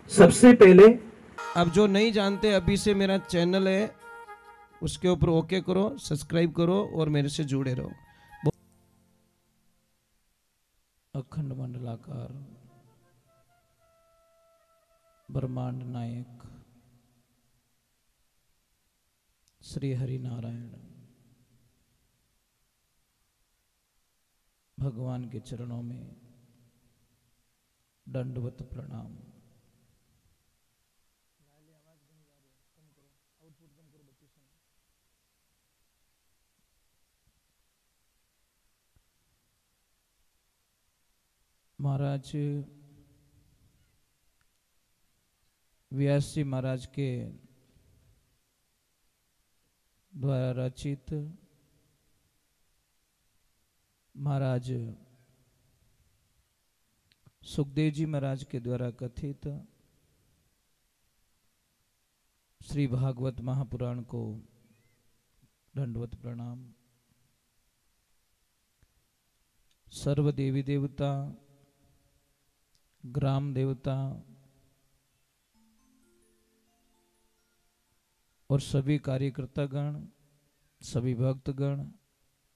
सबसे पहले अब जो नहीं जानते, अभी से मेरा चैनल है, उसके ऊपर ओके करो, सब्सक्राइब करो और मेरे से जुड़े रहो। अखंड मंडलाकार ब्रह्मांड नायक श्री हरि नारायण भगवान के चरणों में दंडवत प्रणाम। महाराज व्यास जी महाराज के द्वारा रचित, महाराज सुखदेव जी महाराज के द्वारा कथित श्री भागवत महापुराण को दंडवत प्रणाम। सर्व देवी देवता, ग्राम देवता और सभी कार्यकर्ता गण, सभी भक्तगण,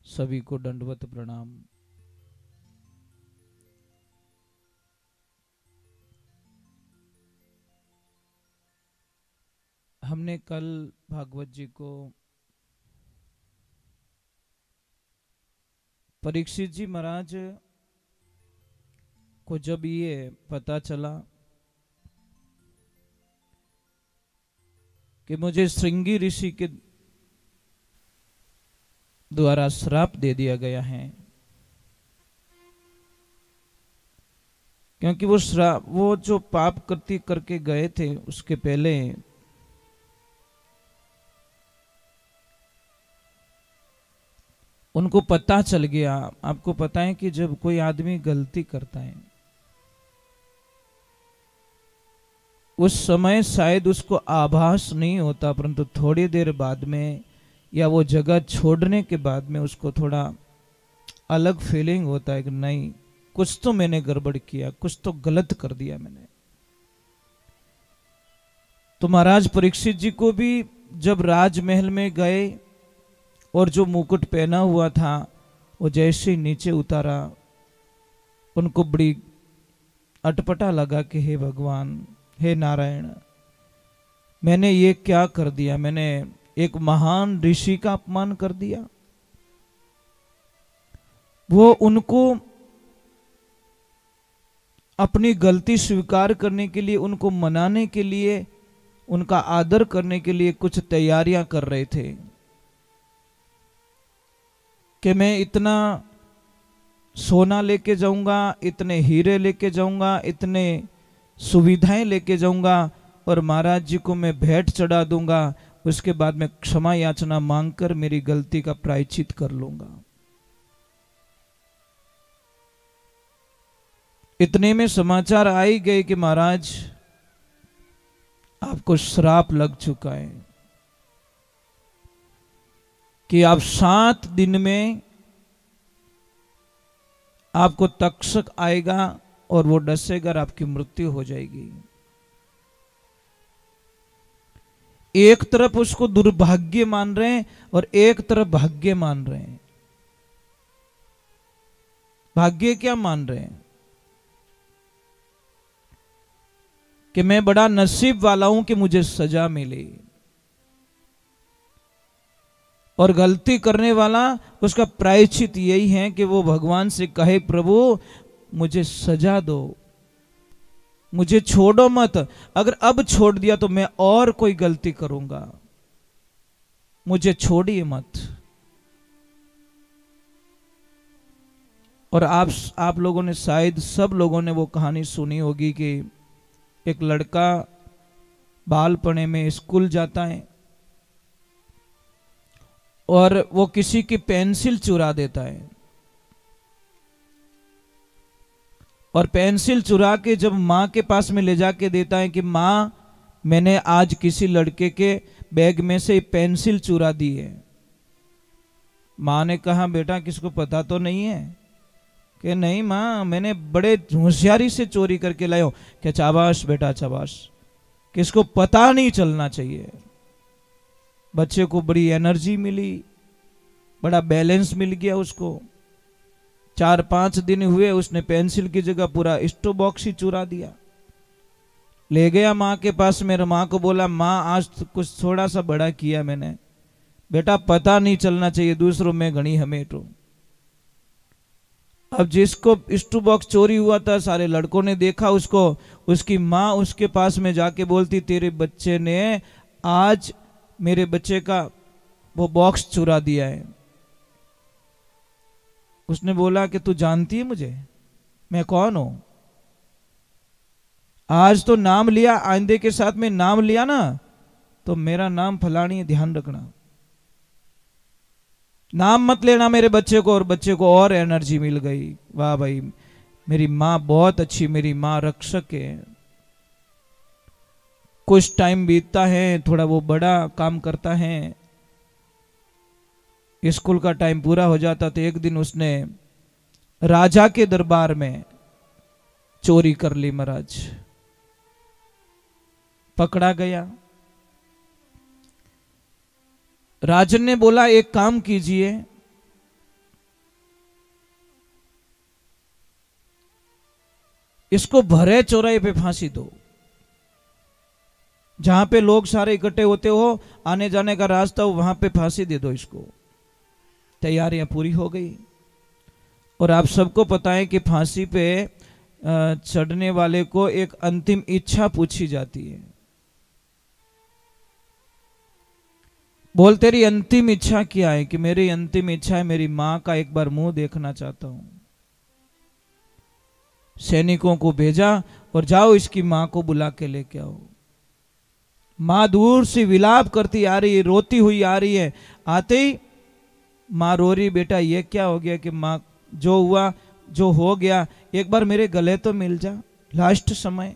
सभी को दंडवत प्रणाम। हमने कल भागवत जी को परीक्षित जी महाराज को जब ये पता चला कि मुझे श्रृंगी ऋषि के द्वारा श्राप दे दिया गया है, क्योंकि वो जो पाप करके गए थे उसके पहले उनको पता चल गया। आपको पता है कि जब कोई आदमी गलती करता है उस समय शायद उसको आभास नहीं होता, परंतु थोड़ी देर बाद में या वो जगह छोड़ने के बाद में उसको थोड़ा अलग फीलिंग होता है कि नहीं, कुछ तो मैंने गड़बड़ किया, कुछ तो गलत कर दिया मैंने। तो महाराज परीक्षित जी को भी जब राजमहल में गए और जो मुकुट पहना हुआ था वो जैसे ही नीचे उतारा, उनको बड़ी अटपटा लगा कि हे भगवान, हे नारायण, मैंने ये क्या कर दिया? मैंने एक महान ऋषि का अपमान कर दिया। वो उनको अपनी गलती स्वीकार करने के लिए, उनको मनाने के लिए, उनका आदर करने के लिए कुछ तैयारियां कर रहे थे कि मैं इतना सोना लेके जाऊंगा, इतने हीरे लेके जाऊंगा, इतने सुविधाएं लेके जाऊंगा और महाराज जी को मैं भेंट चढ़ा दूंगा, उसके बाद मैं क्षमा याचना मांगकर मेरी गलती का प्रायश्चित कर लूंगा। इतने में समाचार आ ही गए कि महाराज आपको श्राप लग चुका है कि आप 7 दिन में आपको तक्षक आएगा और वो डसेगा और आपकी मृत्यु हो जाएगी। एक तरफ उसको दुर्भाग्य मान रहे हैं और एक तरफ भाग्य मान रहे हैं। भाग्य क्या मान रहे हैं कि मैं बड़ा नसीब वाला हूं कि मुझे सजा मिली, और गलती करने वाला उसका प्रायश्चित यही है कि वो भगवान से कहे, प्रभु मुझे सजा दो, मुझे छोड़ो मत, अगर अब छोड़ दिया तो मैं और कोई गलती करूंगा, मुझे छोड़िए मत। और आप लोगों ने, शायद सब लोगों ने वो कहानी सुनी होगी कि एक लड़का बालपने में स्कूल जाता है और वो किसी की पेंसिल चुरा देता है, और पेंसिल चुरा के जब माँ के पास में ले जाके देता है कि माँ, मैंने आज किसी लड़के के बैग में से पेंसिल चुरा दी है। माँ ने कहा, बेटा किसको पता तो नहीं है? कि नहीं माँ, मैंने बड़े होशियारी से चोरी करके लाया हूं। क्या शाबाश बेटा शाबाश, किसको पता नहीं चलना चाहिए। बच्चे को बड़ी एनर्जी मिली, बड़ा बैलेंस मिल गया उसको। 4-5 दिन हुए, उसने पेंसिल की जगह पूरा स्टोव बॉक्स ही चुरा दिया। ले गया माँ के पास, मेरे माँ को बोला माँ आज तो कुछ थोड़ा सा बड़ा किया मैंने। बेटा पता नहीं चलना चाहिए दूसरों में घनी हमेटो। अब जिसको स्टोव बॉक्स चोरी हुआ था, सारे लड़कों ने देखा उसको। उसकी माँ उसके पास में जाके बोलती तेरे बच्चे ने आज मेरे बच्चे का वो बॉक्स चुरा दिया है। उसने बोला कि तू जानती है मुझे, मैं कौन हूं? आज तो नाम लिया, आइंदे के साथ में नाम लिया ना तो मेरा नाम फलानी है, ध्यान रखना। नाम मत लेना मेरे बच्चे को। और बच्चे को और एनर्जी मिल गई। वाह भाई, मेरी माँ बहुत अच्छी, मेरी माँ रक्षक है। कुछ टाइम बीतता है, थोड़ा वो बड़ा काम करता है, स्कूल का टाइम पूरा हो जाता। तो एक दिन उसने राजा के दरबार में चोरी कर ली महाराज। पकड़ा गया। राजन ने बोला एक काम कीजिए, इसको भरे चौराहे पे फांसी दो, जहां पे लोग सारे इकट्ठे होते हो, आने जाने का रास्ता हो, वहां पे फांसी दे दो इसको। तैयारियां पूरी हो गई। और आप सबको पता है कि फांसी पे चढ़ने वाले को एक अंतिम इच्छा पूछी जाती है। बोल तेरी अंतिम इच्छा क्या है? कि मेरी अंतिम इच्छा है मेरी मां का एक बार मुंह देखना चाहता हूं। सैनिकों को भेजा और जाओ इसकी मां को बुला के लेके आओ। मां दूर से विलाप करती आ रही है, रोती हुई आ रही है। आते ही मां रो रही, बेटा ये क्या हो गया? कि मां जो हुआ जो हो गया, एक बार मेरे गले तो मिल जा, लास्ट समय।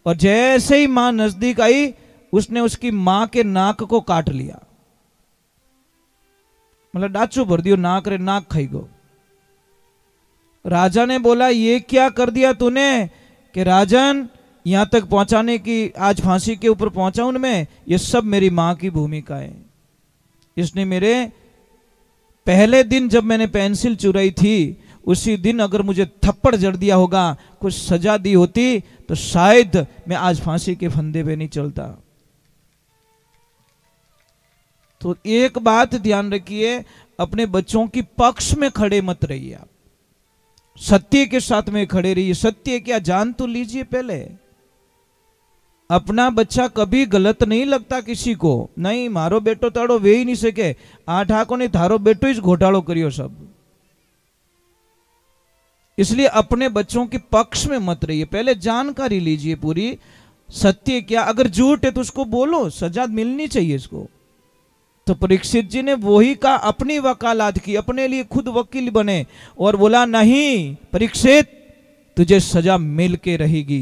और जैसे ही मां नजदीक आई, उसने उसकी मां के नाक को काट लिया, मतलब डाचू भर दियो, नाक रे नाक खाई गो। राजा ने बोला ये क्या कर दिया तूने? कि राजन यहां तक पहुंचाने की, आज फांसी के ऊपर पहुंचा उनमें, ये सब मेरी मां की भूमिका है। इसने मेरे पहले दिन जब मैंने पेंसिल चुराई थी, उसी दिन अगर मुझे थप्पड़ जड़ दिया होगा, कुछ सजा दी होती, तो शायद मैं आज फांसी के फंदे पे नहीं चलता। तो एक बात ध्यान रखिए, अपने बच्चों की पक्ष में खड़े मत रहिए आप, सत्य के साथ में खड़े रहिए। सत्य क्या, जान तो लीजिए पहले। अपना बच्चा कभी गलत नहीं लगता किसी को। नहीं, मारो बेटो ताड़ो वे ही नहीं सके, आठ आंखों ने थारो बेटो ही घोटालो करियो सब। इसलिए अपने बच्चों के पक्ष में मत रहिए, पहले जानकारी लीजिए पूरी। सत्य क्या, अगर झूठ है तो उसको बोलो, सजा मिलनी चाहिए इसको। तो परीक्षित जी ने वही का अपनी वकालत की, अपने लिए खुद वकील बने और बोला नहीं परीक्षित, तुझे सजा मिल के रहेगी।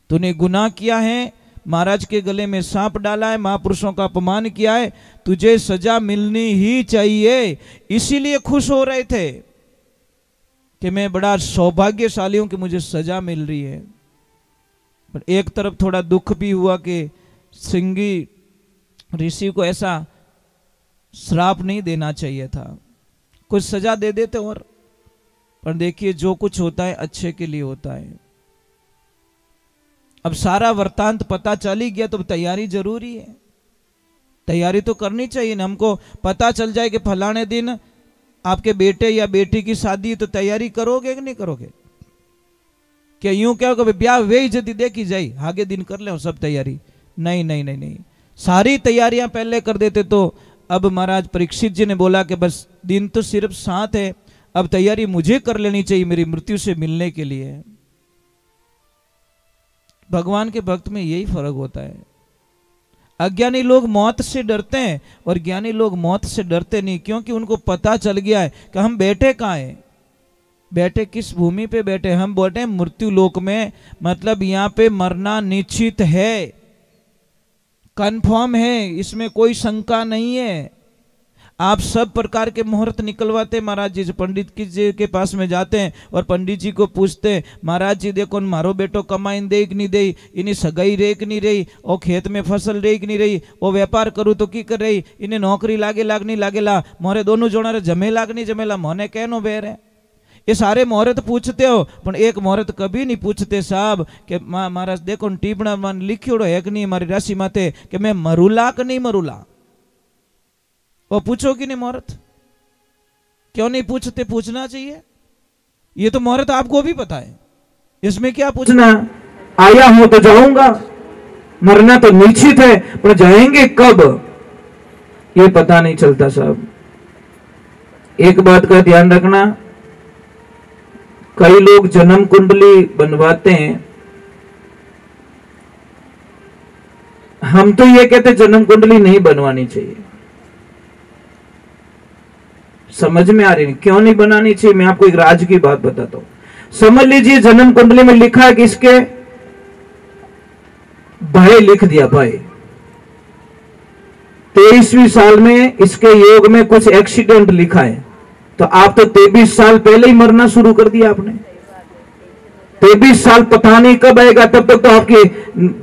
तूने गुनाह किया है, महाराज के गले में सांप डाला है, महापुरुषों का अपमान किया है, तुझे सजा मिलनी ही चाहिए। इसीलिए खुश हो रहे थे कि मैं बड़ा सौभाग्यशाली हूं कि मुझे सजा मिल रही है। पर एक तरफ थोड़ा दुख भी हुआ कि श्रृंगी ऋषि को ऐसा श्राप नहीं देना चाहिए था, कुछ सजा दे देते। और पर देखिए जो कुछ होता है अच्छे के लिए होता है। अब सारा वृत्तांत पता चल ही गया, तो तैयारी जरूरी है, तैयारी तो करनी चाहिए ना। हमको पता चल जाए कि फलाने दिन आपके बेटे या बेटी की शादी, तो तैयारी करोगे कि नहीं करोगे? क्या यूं क्या होगा ब्याह वे इज्जती देखी जाए, आगे दिन कर ले सब तैयारी? नहीं नहीं नहीं नहीं, सारी तैयारियां पहले कर देते। तो अब महाराज परीक्षित जी ने बोला कि बस दिन तो सिर्फ 7 है, अब तैयारी मुझे कर लेनी चाहिए मेरी मृत्यु से मिलने के लिए। भगवान के भक्त में यही फर्क होता है। अज्ञानी लोग मौत से डरते हैं और ज्ञानी लोग मौत से डरते नहीं, क्योंकि उनको पता चल गया है कि हम बैठे कहाँ हैं, बैठे किस भूमि पे बैठे। हम बैठे मृत्यु लोक में, मतलब यहां पे मरना निश्चित है, कंफर्म है, इसमें कोई शंका नहीं है। आप सब प्रकार के मुहूर्त निकलवाते महाराज जी। पंडित जी के पास में जाते हैं और पंडित जी को पूछते हैं, महाराज जी देखो मारो बेटो कमाई दे कि नहीं दे, इन्हें सगाई रे कि नहीं रही, और खेत में फसल रे कि नहीं रही, वो व्यापार करूँ तो की कर रही, इन्हें नौकरी लागे लाग नहीं लागेला, मोरे दोनों जोड़ा रे जमे लाग नहीं जमेला, मोने कहनो बेर है। ये सारे मुहूर्त पूछते हो, पर एक मुहूर्त कभी नहीं पूछते साहब कि महाराज देखो टीपणा मन लिखियोड़ो है कि नहीं हमारी राशि माते कि मैं मरूला कि नहीं मरूला। वो पूछो कि नहीं मुहूर्त, क्यों नहीं पूछते? पूछना चाहिए। ये तो मुहूर्त आपको भी पता है, इसमें क्या पूछना? आया हूं तो जाऊंगा, मरना तो निश्चित है, पर जाएंगे कब ये पता नहीं चलता साहब। एक बात का ध्यान रखना, कई लोग जन्म कुंडली बनवाते हैं, हम तो ये कहते जन्म कुंडली नहीं बनवानी चाहिए। समझ में आ रही नहीं क्यों नहीं बनानी चाहिए? मैं आपको एक राज की बात बताता हूं। समझ लीजिए जन्म कुंडली में लिखा है कि इसके भाई लिख दिया, भाई 23वीं साल में इसके योग में कुछ एक्सीडेंट लिखा है, तो आप तो 23 साल पहले ही मरना शुरू कर दिया आपने। 23 साल पता नहीं कब आएगा, तब तक तो आपकी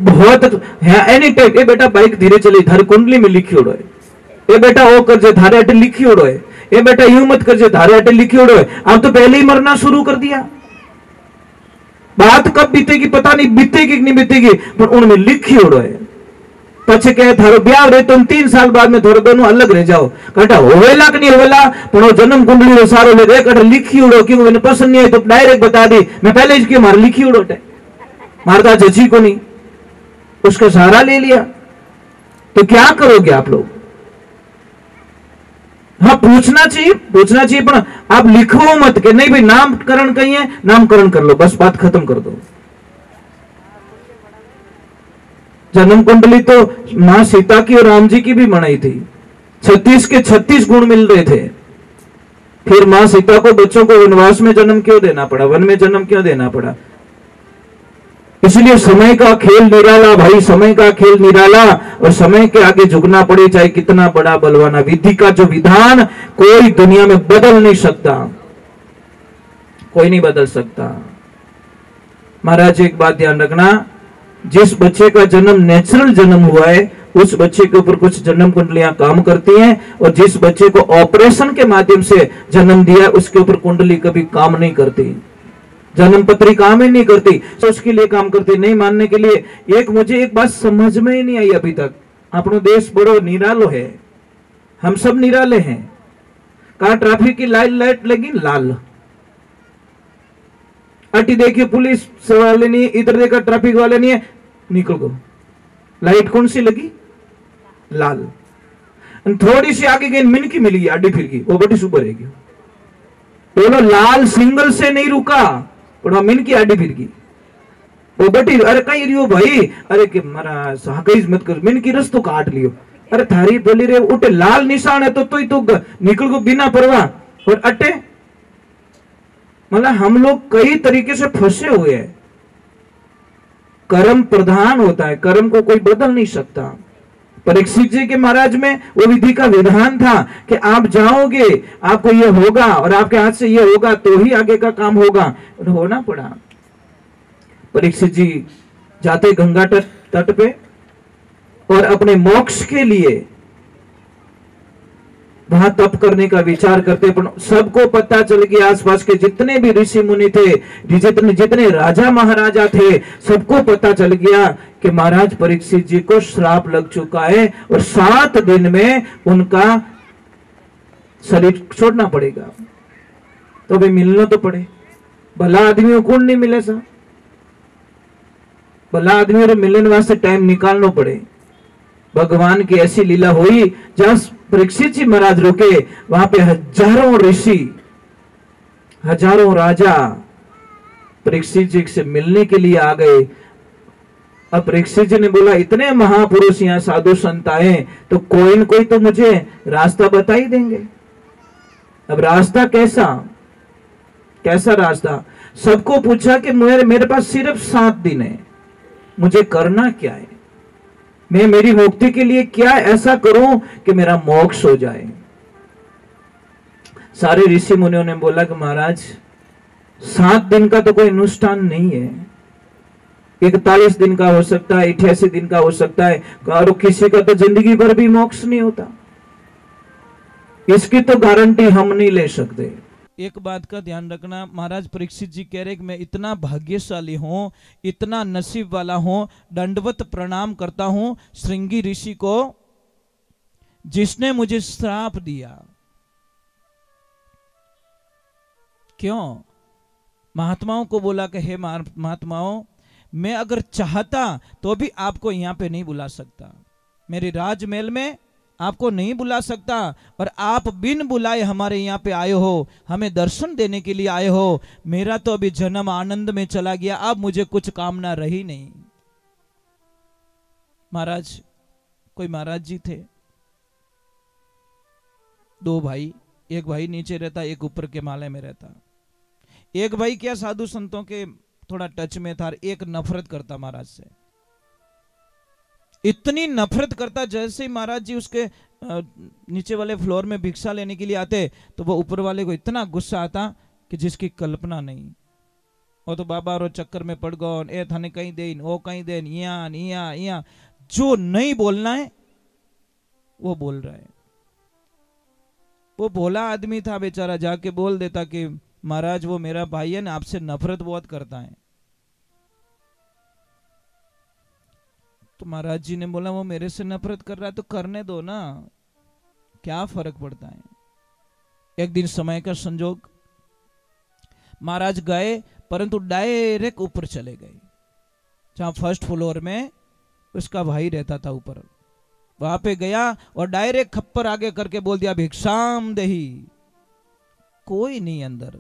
बहुत एनी टाइम। ए बेटा बाइक धीरे चले, थारी कुंडली में लिखी उड़ो है। ए बेटा वो कर जे थारे अटे लिखी उड़ो है। ए बेटा यूं मत कर जे थारे अटे लिखी उड़ो है। आप तो पहले ही मरना शुरू कर दिया। बात कब बीतेगी पता नहीं, बीतेगी कि नहीं बीतेगी, पर उनमें लिखी उड़ो है। पछे कहे थारो ब्याह रहे तुम 3 साल बाद में थोड़े दोनों अलग रह जाओ, कटा होवेला कि नहीं होवेला, पर जन्म कुंडली रो सारो ले कटा लिखी उड़ो, क्यों मैंने पसंद नहीं है तो डायरेक्ट बता दी, मैं पहले इसकी मार लिखी उड़ो टे मारता जजी को नहीं, उसका सहारा ले लिया। तो क्या करोगे आप लोग? हाँ पूछना चाहिए, पूछना चाहिए, पर आप लिखो मत कि नहीं भाई नामकरण कहीं है, नामकरण कर लो, बस बात खत्म कर दो। जन्म कुंडली तो मां सीता की और राम जी की भी बनाई थी, 36 के 36 गुण मिल रहे थे। फिर मां सीता को बच्चों को वनवास में जन्म क्यों देना पड़ा, वन में जन्म क्यों देना पड़ा? इसलिए समय का खेल निराला भाई, समय का खेल निराला, और समय के आगे झुकना पड़े चाहे कितना बड़ा बलवाना। विधि का जो विधान कोई दुनिया में बदल नहीं सकता, कोई नहीं बदल सकता। महाराज एक बात ध्यान रखना, जिस बच्चे का जन्म नेचुरल जन्म हुआ है उस बच्चे के ऊपर कुछ जन्म कुंडलियां काम करती हैं, और जिस बच्चे को ऑपरेशन के माध्यम से जन्म दिया उसके ऊपर कुंडली कभी काम नहीं करती, जन्म पत्री काम ही नहीं करती, तो उसके लिए काम करती नहीं मानने के लिए। मुझे एक बात समझ में ही नहीं आई अभी तक, अपनो देश बड़ो निरालो है, हम सब निराले हैं। कहा ट्रैफिक की लाइट लगी लाल, अटी देखिए पुलिस वाले नहीं, इधर देखा ट्रैफिक वाले नहीं है, निकल गो, लाइट कौन सी लगी? लाल। थोड़ी सी आगे गई मिनकी मिली आडी फिर की, वो बड़ी सुपर है, बोलो लाल सिंगल से नहीं रुका, और मिनकी आडी फिर की वो बटी, अरे कहीं रियो भाई, अरे कि मरा सागईज मत कर, मिनकी रस्तो काट लियो, अरे थारी बोली रे उठे लाल निशान है तो ही तो निकल गो बिना परवाह, और अटे मतलब हम लोग कई तरीके से फंसे हुए हैं। कर्म प्रधान होता है, कर्म को कोई बदल नहीं सकता। परीक्षित जी के महाराज में वो विधि का विधान था कि आप जाओगे, आपको ये होगा, और आपके हाथ से ये होगा तो ही आगे का काम होगा, और होना पड़ा। परीक्षित जी जाते गंगा तट पे और अपने मोक्ष के लिए वहां तप करने का विचार करते, पर सबको पता चल गया, आसपास के जितने भी ऋषि मुनि थे, जितने राजा महाराजा थे, सबको पता चल गया कि महाराज परीक्षित जी को श्राप लग चुका है और 7 दिन में उनका शरीर छोड़ना पड़ेगा। तो भाई मिलना तो पड़े, भला आदमियों को नहीं मिले सा, भला आदमियों को मिलने वास्ते टाइम निकालना पड़े। भगवान की ऐसी लीला हुई, जहां परीक्षित जी महाराज रुके वहां पे हजारों ऋषि, हजारों राजा परीक्षित जी से मिलने के लिए आ गए। अब परीक्षित जी ने बोला, इतने महापुरुष यहाँ साधु संत आए तो कोई न कोई तो मुझे रास्ता बता ही देंगे। अब रास्ता कैसा रास्ता? सबको पूछा कि मेरे पास सिर्फ 7 दिन है, मुझे करना क्या है, मैं मेरी मुक्ति के लिए क्या ऐसा करूं कि मेरा मोक्ष हो जाए। सारे ऋषि मुनियों ने बोला कि महाराज 7 दिन का तो कोई अनुष्ठान नहीं है, 41 दिन का हो सकता है, 88 दिन का हो सकता है, और किसी का तो जिंदगी भर भी मोक्ष नहीं होता, इसकी तो गारंटी हम नहीं ले सकते। एक बात का ध्यान रखना, महाराज परीक्षित जी कह रहे कि मैं इतना भाग्यशाली हूं, इतना नसीब वाला हूं, दंडवत प्रणाम करता हूं श्रृंगी ऋषि को जिसने मुझे श्राप दिया। क्यों? महात्माओं को बोला कि हे महात्माओं, मैं अगर चाहता तो भी आपको यहां पे नहीं बुला सकता, मेरे राजमहल में आपको नहीं बुला सकता, और आप बिन बुलाए हमारे यहाँ पे आए हो, हमें दर्शन देने के लिए आए हो। मेरा तो अभी जन्म आनंद में चला गया, अब मुझे कुछ कामना रही नहीं। महाराज, कोई महाराज जी थे, 2 भाई, एक भाई नीचे रहता, एक ऊपर के माले में रहता। एक भाई क्या साधु संतों के थोड़ा टच में था, एक नफरत करता महाराज से, इतनी नफरत करता, जैसे ही महाराज जी उसके नीचे वाले फ्लोर में भिक्षा लेने के लिए आते तो वो ऊपर वाले को इतना गुस्सा आता कि जिसकी कल्पना नहीं। वो तो बाबा रो चक्कर में पड़ गो, ए थाने कहीं दे, वो कहीं दे, यहाँ जो नहीं बोलना है वो बोल रहा है। वो भोला आदमी था बेचारा, जाके बोल देता कि महाराज वो मेरा भाई है ना, आपसे नफरत बहुत करता है। तो महाराज जी ने बोला वो मेरे से नफरत कर रहा है तो करने दो ना, क्या फर्क पड़ता है। एक दिन समय का संजोग, महाराज गए परंतु डायरेक्ट ऊपर चले गए, जहां फर्स्ट फ्लोर में उसका भाई रहता था ऊपर, वहां पे गया और डायरेक्ट खप्पर आगे करके बोल दिया भिक्षाम देही। कोई नहीं अंदर।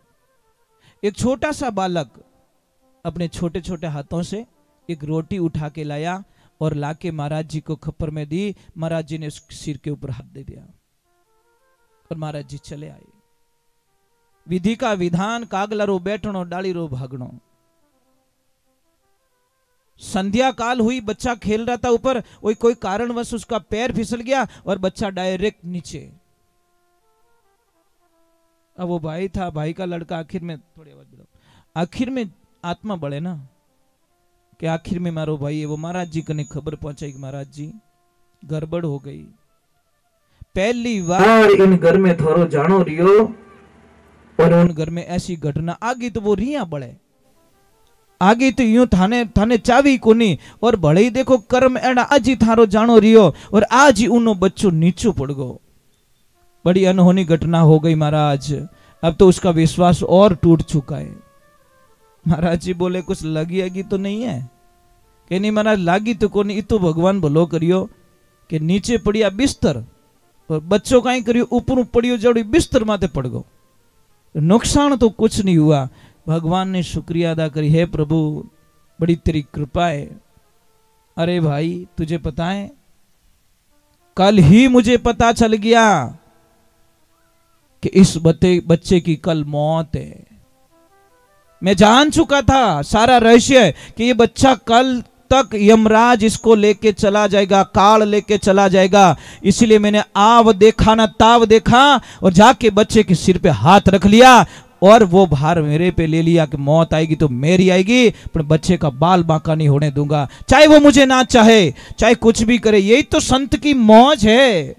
एक छोटा सा बालक अपने छोटे छोटे हाथों से एक रोटी उठा के लाया और लाके महाराज जी को खप्पर में दी। महाराज जी ने उसके सिर के ऊपर हाथ दे दिया और महाराज जी चले आए। विधि का विधान, कागला रो बैठनो, डाली रो भागनो। संध्या काल हुई, बच्चा खेल रहा था ऊपर, कोई कारणवश उसका पैर फिसल गया और बच्चा डायरेक्ट नीचे। अब वो भाई था, भाई का लड़का, आखिर में थोड़ी आवाज बढ़ाओ, आखिर में आत्मा बढ़े ना कि आखिर में मारो भाई है, वो महाराज जी कने खबर पहुंचाई कि महाराज जी गड़बड़ हो गई। पहली बार इन घर में थोरो जानो रियो, और उन घर में ऐसी घटना आगी तो वो रिया बढ़े, आगे तो यूं थाने चावी कोनी, और भले ही देखो कर्म एड़ा आज ही थारो जानो रियो और आज ही उनो बच्चों नीचो पड़ गो। बड़ी अनहोनी घटना हो गई महाराज। अब तो उसका विश्वास और टूट चुका है। महाराज जी बोले कुछ लगी तो नहीं है? कि नहीं महाराज, लागी तो कोनी, तो भगवान भलो करियो कि नीचे पड़िया बिस्तर और बच्चों का ही करियो ऊपर पड़ियो जड़ी बिस्तर माथे पड़ गो, नुकसान तो कुछ नहीं हुआ। भगवान ने शुक्रिया अदा करी, हे प्रभु बड़ी तेरी कृपा है। अरे भाई तुझे पता है, कल ही मुझे पता चल गया कि इस बच्चे की कल मौत है। मैं जान चुका था सारा रहस्य कि ये बच्चा कल तक यमराज इसको लेके चला जाएगा, काल लेके चला जाएगा। इसलिए मैंने आव देखा ना ताव देखा और जाके बच्चे के सिर पे हाथ रख लिया और वो भार मेरे पे ले लिया कि मौत आएगी तो मेरी आएगी, पर बच्चे का बाल बांका नहीं होने दूंगा, चाहे वो मुझे ना चाहे, चाहे कुछ भी करे। यही तो संत की मौज है,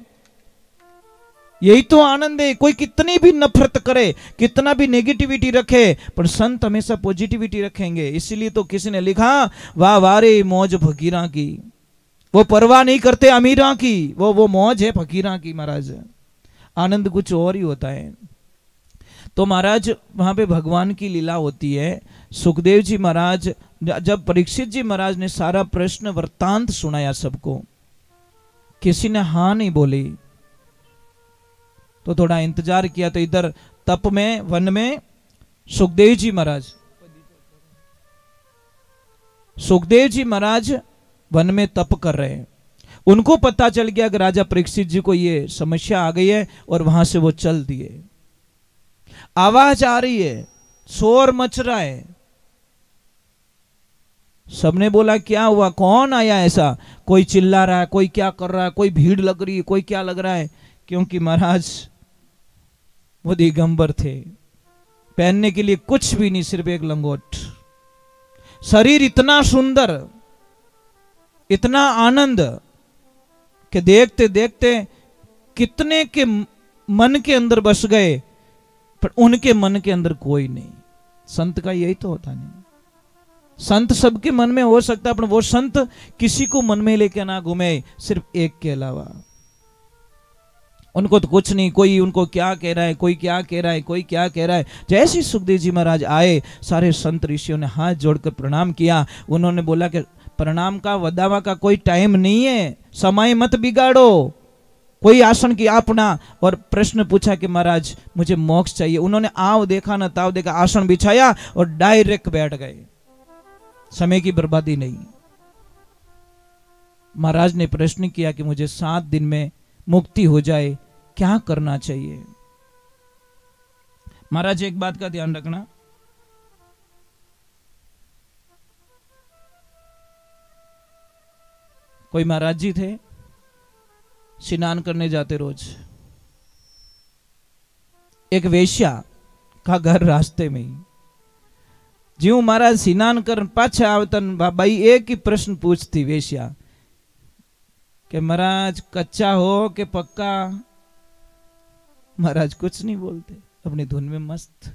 यही तो आनंद है। कोई कितनी भी नफरत करे, कितना भी नेगेटिविटी रखे, पर संत हमेशा पॉजिटिविटी रखेंगे। इसलिए तो किसी ने लिखा, वाह वारे मौज फकीरा की, वो परवाह नहीं करते अमीरा की, वो मौज है फकीरा की। महाराज आनंद कुछ और ही होता है। तो महाराज वहां पे भगवान की लीला होती है। सुखदेव जी महाराज, जब परीक्षित जी महाराज ने सारा प्रश्न वृत्तांत सुनाया सबको, किसी ने हाँ नहीं बोली, तो थोड़ा इंतजार किया। तो इधर तप में, वन में सुखदेव जी महाराज वन में तप कर रहे हैं। उनको पता चल गया कि राजा परीक्षित जी को ये समस्या आ गई है और वहां से वो चल दिए। आवाज आ रही है, शोर मच रहा है। सबने बोला क्या हुआ, कौन आया ऐसा? कोई चिल्ला रहा है, कोई क्या कर रहा है, कोई भीड़ लग रही है, कोई क्या लग रहा है। क्योंकि महाराज वो दिगंबर थे, पहनने के लिए कुछ भी नहीं, सिर्फ एक लंगोट। शरीर इतना सुंदर, इतना आनंद कि देखते देखते कितने के मन के अंदर बस गए, पर उनके मन के अंदर कोई नहीं। संत का यही तो होता नहीं। संत सबके मन में हो सकता है, पर वो संत किसी को मन में लेके ना घूमे, सिर्फ एक के अलावा। उनको तो कुछ नहीं, कोई उनको क्या कह रहा है, कोई क्या कह रहा है, कोई क्या कह रहा है। जैसे ही सुखदेव जी महाराज आए, सारे संत ऋषियों ने हाथ जोड़कर प्रणाम किया। उन्होंने बोला कि प्रणाम का वदावा का कोई टाइम नहीं है, समय मत बिगाड़ो, कोई आसन की अपना। और प्रश्न पूछा कि महाराज मुझे मोक्ष चाहिए। उन्होंने आव देखा न ताव देखा, आसन बिछाया और डायरेक्ट बैठ गए, समय की बर्बादी नहीं। महाराज ने प्रश्न किया कि मुझे 7 दिन में मुक्ति हो जाए, क्या करना चाहिए। महाराज एक बात का ध्यान रखना, कोई महाराज जी थे, स्नान करने जाते रोज। एक वेश्या का घर रास्ते में ही। ज्यों महाराज स्नान कर पाछा आवतन भाई एक ही प्रश्न पूछती वेश्या कि महाराज कच्चा हो कि पक्का। महाराज कुछ नहीं बोलते, अपनी धुन में मस्त।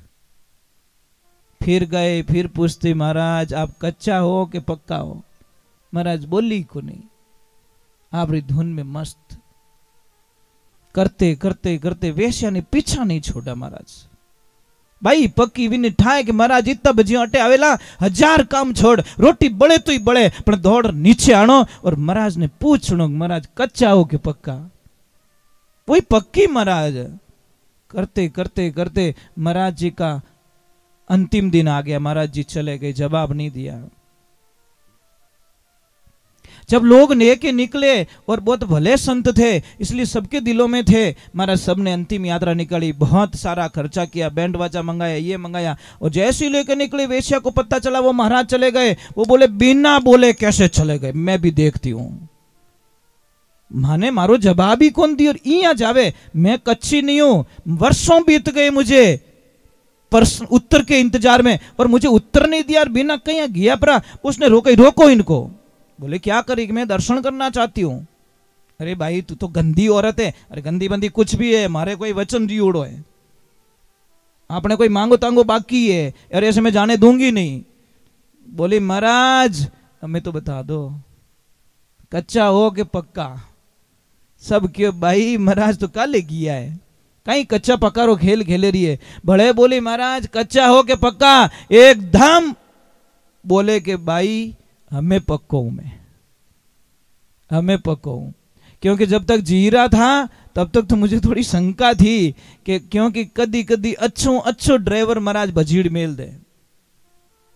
फिर गए, फिर पूछते महाराज आप कच्चा हो कि पक्का हो। महाराज बोली को नहीं, आप धुन में मस्त। करते करते करते वेश्या ने पीछा नहीं छोड़ा। महाराज भाई पक्की भी नहीं ठाए कि महाराज इतना बजे अटे आवेला, 1000 काम छोड़, रोटी बड़े तो ही बड़े, पर दौड़ नीचे आनो। और महाराज ने पूछनो महाराज कच्चा हो कि पक्का। वही पक्की। महाराज करते करते करते महाराज जी का अंतिम दिन आ गया। महाराज जी चले गए, जवाब नहीं दिया। जब लोग लेके निकले, और बहुत भले संत थे इसलिए सबके दिलों में थे, महाराज सबने अंतिम यात्रा निकाली, बहुत सारा खर्चा किया, बैंड बाजा मंगाया, ये मंगाया। और जैसे ही लेके निकले वेश्या को पता चला वो महाराज चले गए। वो बोले बिना बोले कैसे चले गए, मैं भी देखती हूं। माने मारो जवाब ही कौन दी, और इया जावे मैं कच्ची नहीं हूं, वर्षों बीत गए मुझे प्रश्न उत्तर के इंतजार में, पर मुझे उत्तर नहीं दिया। बिना कहीं गया परा, उसने रोको इनको। बोले क्या करेगी, मैं दर्शन करना चाहती हूँ। अरे भाई तू तो गंदी औरत है। अरे गंदी बंदी कुछ भी है, मारे कोई वचन रियोड़ो है, आपने कोई मांगो तांगो बाकी है, अरे ऐसे मैं जाने दूंगी नहीं। बोली महाराज हमें तो बता दो कच्चा हो कि पक्का। सब क्यों भाई, महाराज तो काले किया है, कहीं कच्चा पक्का रो खेल खेले रही है। बड़े बोली महाराज कच्चा हो के पक्का, एकदम बोले कि भाई हमें पक्को हूं, मैं हमें पक्को हूं। क्योंकि जब तक जी रहा था तब तक तो मुझे थोड़ी शंका थी कि क्योंकि कदी कदी अच्छो ड्राइवर महाराज भजीड़ मेल दे,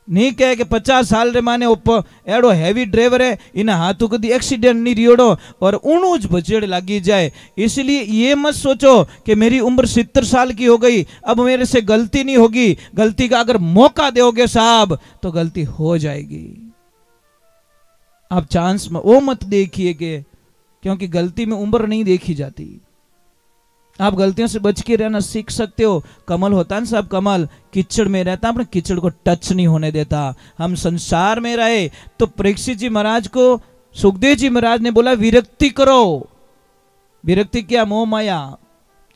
नहीं कहे कि 50 साल रे माने एड़ो हैवी ड्राइवर है, इन हाथों कदी एक्सीडेंट नहीं रियोड़ो और उणूज भजेड़ लगी जाए। इसलिए ये मत सोचो कि मेरी उम्र 70 साल की हो गई, अब मेरे से गलती नहीं होगी। गलती का अगर मौका दोगे साहब तो गलती हो जाएगी। आप चांस वो मत देखिए कि क्योंकि गलती में उम्र नहीं देखी जाती। आप गलतियों से बच के रहना सीख सकते हो। कमल होता है ना साहब, कमल कीचड़ में रहता, अपने कीचड़ को टच नहीं होने देता। हम संसार में रहे तो परीक्षित जी महाराज को सुखदेव जी महाराज ने बोला विरक्ति करो। विरक्ति क्या, मोह माया,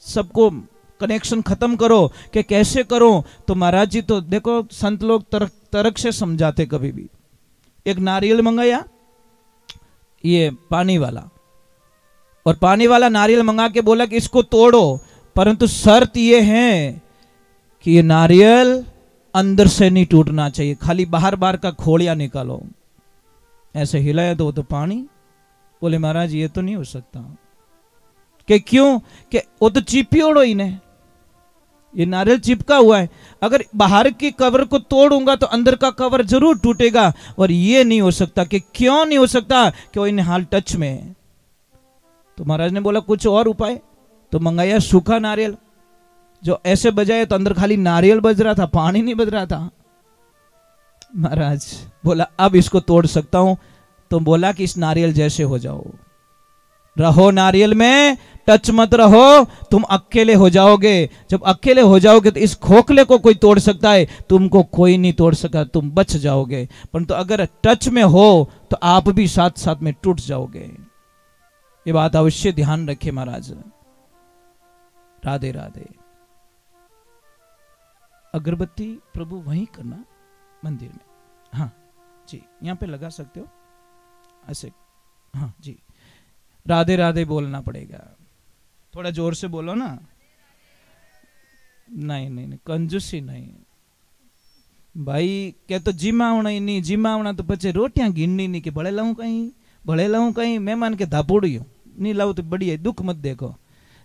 सबको कनेक्शन खत्म करो। कि कैसे करो, तो महाराज जी तो देखो संत लोग तर्क से समझाते। कभी भी एक नारियल मंगाया, ये पानी वाला, और पानी वाला नारियल मंगा के बोला कि इसको तोड़ो, परंतु शर्त ये है कि ये नारियल अंदर से नहीं टूटना चाहिए, खाली बाहर बाहर का खोलिया निकालो। ऐसे हिलाया तो वो तो पानी। बोले महाराज ये तो नहीं हो सकता। कि क्यों, कि वो तो चिपियोड़ो इन्हें, ये नारियल चिपका हुआ है, अगर बाहर की कवर को तोड़ूंगा तो अंदर का कवर जरूर टूटेगा, और ये नहीं हो सकता। कि क्यों नहीं हो सकता, कि वो इन हाल टच में है। तो महाराज ने बोला कुछ और उपाय, तो मंगाया सूखा नारियल, जो ऐसे बजाए तो अंदर खाली नारियल बज रहा था, पानी नहीं बज रहा था। महाराज बोला अब इसको तोड़ सकता हूं, तो बोला कि इस नारियल जैसे हो जाओ। रहो नारियल में, टच मत रहो, तुम अकेले हो जाओगे। जब अकेले हो जाओगे तो इस खोखले को कोई तोड़ सकता है, तुमको कोई नहीं तोड़ सका, तुम बच जाओगे। परंतु अगर टच में हो तो आप भी साथ साथ में टूट जाओगे। ये बात अवश्य ध्यान रखे महाराज। राधे राधे। अगरबत्ती प्रभु वहीं करना मंदिर में। हाँ जी, यहाँ पे लगा सकते हो ऐसे। हाँ जी, राधे राधे बोलना पड़ेगा, थोड़ा जोर से बोलो ना। नहीं नहीं नहीं, कंजूसी नहीं भाई। क्या तो जिम आवना ही नहीं, जिम आवना तो पचे रोटियां गिननी नहीं कि भले लाऊं कहीं मेहमान के धापोड़ी नहीं लाऊं तो बढ़िया, दुख मत देखो।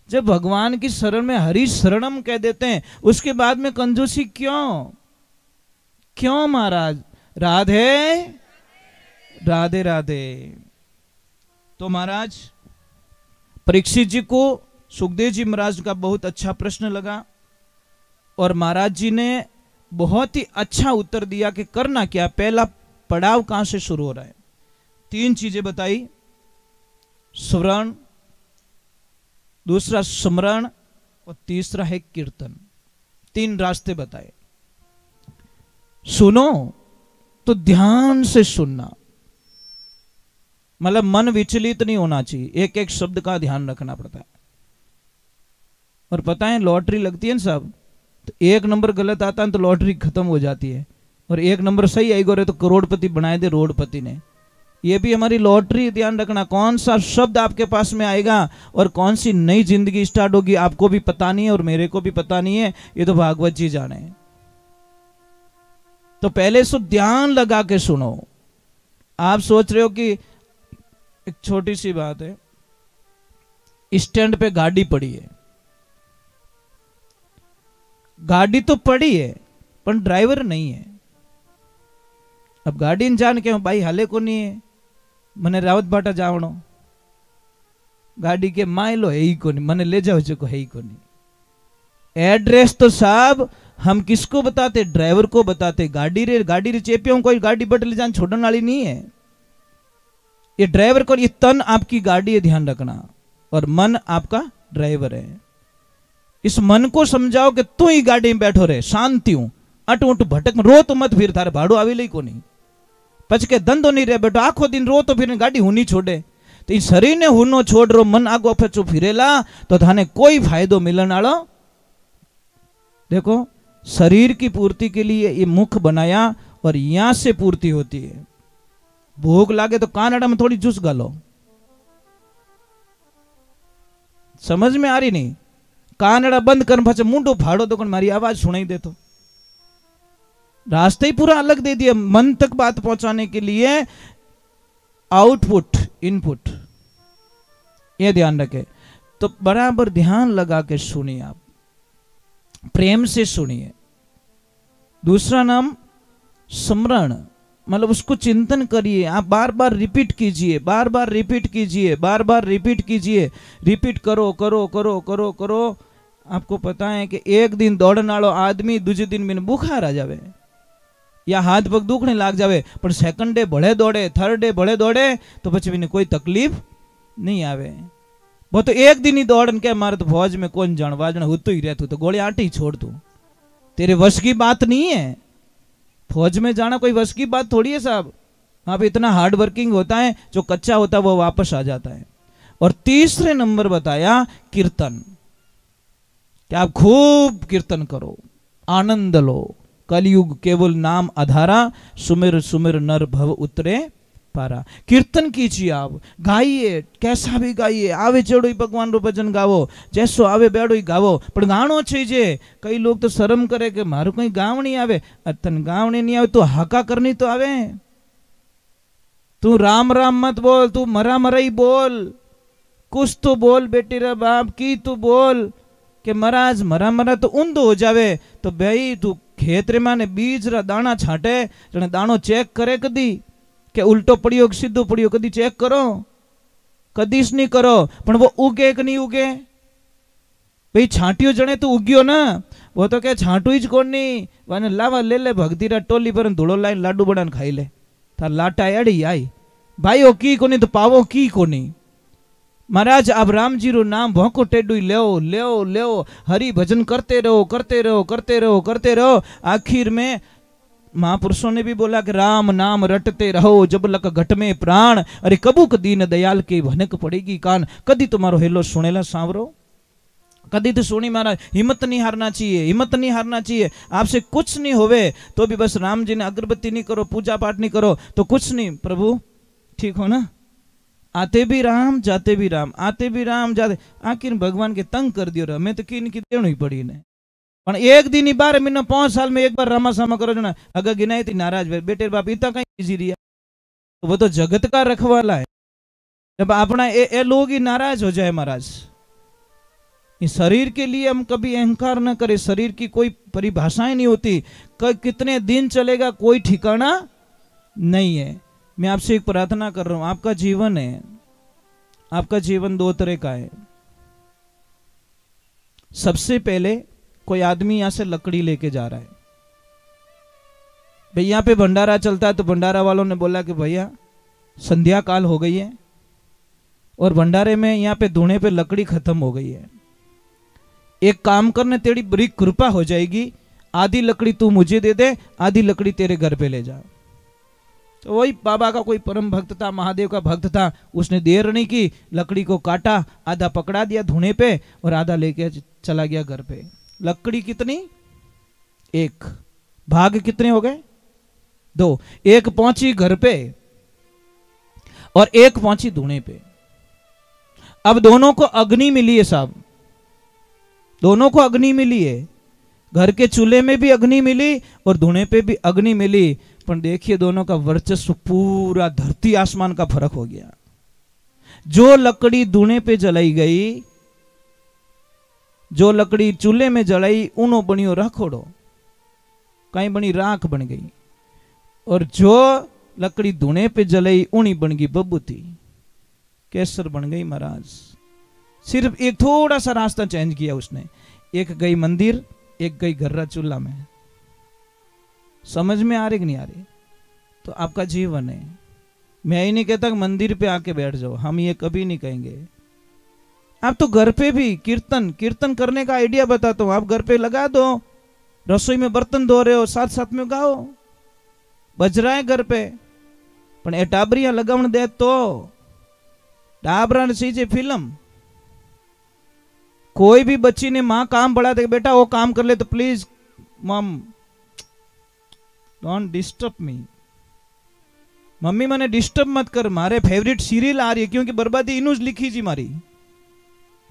जब भगवान की शरण में हरि शरणम कह देते हैं, उसके बाद में कंजूसी क्यों महाराज। राधे राधे राधे। तो महाराज परीक्षित जी को सुखदेव जी महाराज का बहुत अच्छा प्रश्न लगा और महाराज जी ने बहुत ही अच्छा उत्तर दिया कि करना क्या। पहला पड़ाव कहां से शुरू हो रहा है, 3 चीजें बताई, श्रवण, दूसरा स्मरण और तीसरा है कीर्तन। 3 रास्ते बताए। सुनो तो ध्यान से सुनना, मतलब मन विचलित नहीं होना चाहिए, एक एक शब्द का ध्यान रखना पड़ता है। और पता है लॉटरी लगती है ना साहब, तो 1 नंबर गलत आता है तो लॉटरी खत्म हो जाती है, और 1 नंबर सही आई गोरे तो करोड़पति बनाए दे रोडपति ने। ये भी हमारी लॉटरी, ध्यान रखना। कौन सा शब्द आपके पास में आएगा और कौन सी नई जिंदगी स्टार्ट होगी आपको भी पता नहीं है और मेरे को भी पता नहीं है, ये तो भागवत जी जाने। तो पहले सो ध्यान लगा के सुनो। आप सोच रहे हो कि एक छोटी सी बात है, स्टैंड पे गाड़ी पड़ी है, गाड़ी तो पड़ी है पर ड्राइवर नहीं है। अब गाड़ी ने जान के भाई हाले को नहीं है, मने रावत बाटा जावणो, गाड़ी के माइलो है ही को नहीं, मने ले जाओ जो है ही को नहीं। एड्रेस तो साहब हम किसको बताते, ड्राइवर को बताते। गाड़ी रे चेपियों कोई गाड़ी बदले जान छोड़ने वाली नहीं है, ये ड्राइवर को। ये तन आपकी गाड़ी है, ध्यान रखना, और मन आपका ड्राइवर है। इस मन को समझाओ कि तू ही गाड़ी में बैठो रहे, शांति हूं, अट उठ भटक रो तो मत, फिर थारे भाड़ो आवे लई को नहीं, पच के धंधो नहीं रहे बैठो, आखो दिन रो तो फिर गाड़ी हुनी छोड़े। तो इस शरीर ने हुनो छोड़ रो, मन आगो पचो फिरेला तो थाने कोई फायदो मिलन आलो। देखो शरीर की पूर्ति के लिए ये मुख बनाया और यहां से पूर्ति होती है। भूख लागे तो कानड़ा में थोड़ी जूस गालो, समझ में आ रही नहीं। कानड़ा बंद कर पाछे मुंडो फाड़ो तो मारी आवाज सुनाई दे। तो रास्ते ही पूरा अलग दे दिया मन तक बात पहुंचाने के लिए। आउटपुट इनपुट, ये ध्यान रखे। तो बराबर ध्यान लगा के सुनिए, आप प्रेम से सुनिए। दूसरा नाम स्मरण, मतलब उसको चिंतन करिए। आप बार बार रिपीट कीजिए, बार बार रिपीट कीजिए, बार बार रिपीट कीजिए। रिपीट करो करो करो करो करो। आपको पता है कि एक दिन दौड़ने वालो आदमी दूसरे दिन में बुखार आ जावे या हाथ पग दुखने लाग जावे, पर सेकंड डे भले दौड़े, थर्ड डे भले दौड़े तो પછી भी कोई तकलीफ नहीं आवे। वो तो एक दिन ही दौड़न के मारे तो फौज में कौन जान वाजन होतो ही रहतू, तो गोली आटी छोड़ तू, तेरे वश की बात नहीं है। फौज में जाना कोई वश की बात थोड़ी है साहब। वहां पे इतना हार्ड वर्किंग होता है, जो कच्चा होता है वो वापस आ जाता है। और तीसरे नंबर बताया कीर्तन, कि आप खूब कीर्तन करो, आनंद लो। कलयुग केवल नाम आधारा, सुमिर सुमिर नर भव उतरे पारा। कीर्तन कीजिए, आप गाइए, कैसा भी गाइए। आवे चढ़ो ही भगवान रो भजन गावो, जैसो आवे बेड़ो ही गावो, पर गाणो चाहिए। कई लोग तो शर्म करे कि मारू कहीं गाव नहीं आवे। तन गाव नहीं आवे तो हाका करनी तो आवे। तू राम राम मत बोल, तू मरा मरा ही बोल, कुछ तो बोल बेटी रे बाप की, तू बोल कि महाराज मरा मरा तो ऊंधो हो जावे। तो भाई तू खेत रे माने बीज रा दाना छाटे, जने दाणो चेक करे कदी कि उल्टो पड़ियो कि सीधो पड़ियो, कदी चेक करो, कदीश नहीं करो। पण वो उगे कि नहीं उगे, भाई छाटियो जने तो उग्यो ना, वो तो क्या छाटू ही कोन नहीं। वाने लावा ले ले भक्ति रा टोली पर धूड़ो लाइन लाडू बनान खाई ले, तार लाटा एड़ी आई भाई। ओ की कोनी तो पावो की कोनी। महाराज आप राम जी रो नाम भौंको टेडू ले ले हरि भजन करते रहो करते रहो करते रहो करते रहो। आखिर में महापुरुषों ने भी बोला कि राम नाम रटते रहो जब लक घट में प्राण, अरे कबूक दीन दयाल के भनक पड़ेगी कान। कदी तुम्हारो हेलो सुनेला सांवरो, कदी तो सुनी महाराज। हिम्मत नहीं हारना चाहिए, हिम्मत नहीं हारना चाहिए। आपसे कुछ नहीं होवे तो भी बस राम जी ने अगरबत्ती नहीं करो, पूजा पाठ नहीं करो तो कुछ नहीं, प्रभु ठीक हो ना। आते भी राम जाते भी राम, आते भी राम जाते, आखिर भगवान के तंग कर दियो। मैं तो किन की देनी ही पड़ी ने, पर एक दिन ही 12 महीना 5 साल में एक बार रामा सामा करो ना, अगर गिनाई थी नाराज बेटे बाप इतना कहीं इजी रिया, तो वो तो जगत का रखवाला है। जब अपना ये लोग ही नाराज हो जाए महाराज, इस शरीर के लिए हम कभी अहंकार न करें। शरीर की कोई परिभाषाएं नहीं होती, कितने दिन चलेगा कोई ठिकाना नहीं है। मैं आपसे एक प्रार्थना कर रहा हूं, आपका जीवन है, आपका जीवन 2 तरह का है। सबसे पहले कोई आदमी यहां से लकड़ी लेके जा रहा है, भाई यहां पे भंडारा चलता है, तो भंडारा वालों ने बोला कि भैया संध्या काल हो गई है और भंडारे में यहां पे धुने पे लकड़ी खत्म हो गई है। एक काम करने, तेरी बड़ी कृपा हो जाएगी, आधी लकड़ी तू मुझे दे दे, आधी लकड़ी तेरे घर पे ले जा। तो वही बाबा का कोई परम भक्त था, महादेव का भक्त था, उसने देर नहीं की, लकड़ी को काटा, आधा पकड़ा दिया धुने पे और आधा लेके चला गया घर पे। लकड़ी कितनी? 1। भाग कितने हो गए? 2। एक पहुंची घर पे और एक पहुंची धुने पे। अब दोनों को अग्नि मिली है साहब, दोनों को अग्नि मिली है। घर के चूल्हे में भी अग्नि मिली और धुने पे भी अग्नि मिली, पर देखिए दोनों का वर्चस्व पूरा धरती आसमान का फर्क हो गया। जो लकड़ी धुने पे जलाई गई, जो लकड़ी चूल्हे में जलाई, उनो बनियो रखोड़ो, कहीं बनी राख बन गई, और जो लकड़ी धुने पे जलाई उनी बन गई बबूती, केसर बन गई महाराज। सिर्फ एक थोड़ा सा रास्ता चेंज किया उसने, एक गई मंदिर, एक गई गर्रा चूल्हा में। समझ में आ रही कि नहीं आ रही? तो आपका जीवन है। मैं ही नहीं कहता कि मंदिर पे आके बैठ जाओ, हम ये कभी नहीं कहेंगे। आप तो घर पे भी कीर्तन करने का आइडिया बताता हूं, आप घर पे लगा दो, रसोई में बर्तन धो रहे हो साथ साथ में गाओ, बज रहा है घर पे। पण ए टाबरिया लगावण दे तो टाबरा ने सीजे फिल्म। कोई भी बच्ची ने मां काम बढ़ा दे, बेटा वो काम कर ले तो प्लीज मम डोंट डिस्टर्ब मी, मम्मी मने डिस्टर्ब मत कर, मारे फेवरेट सीरियल आ रही है, क्योंकि बर्बादी इनू लिखी जी मारी।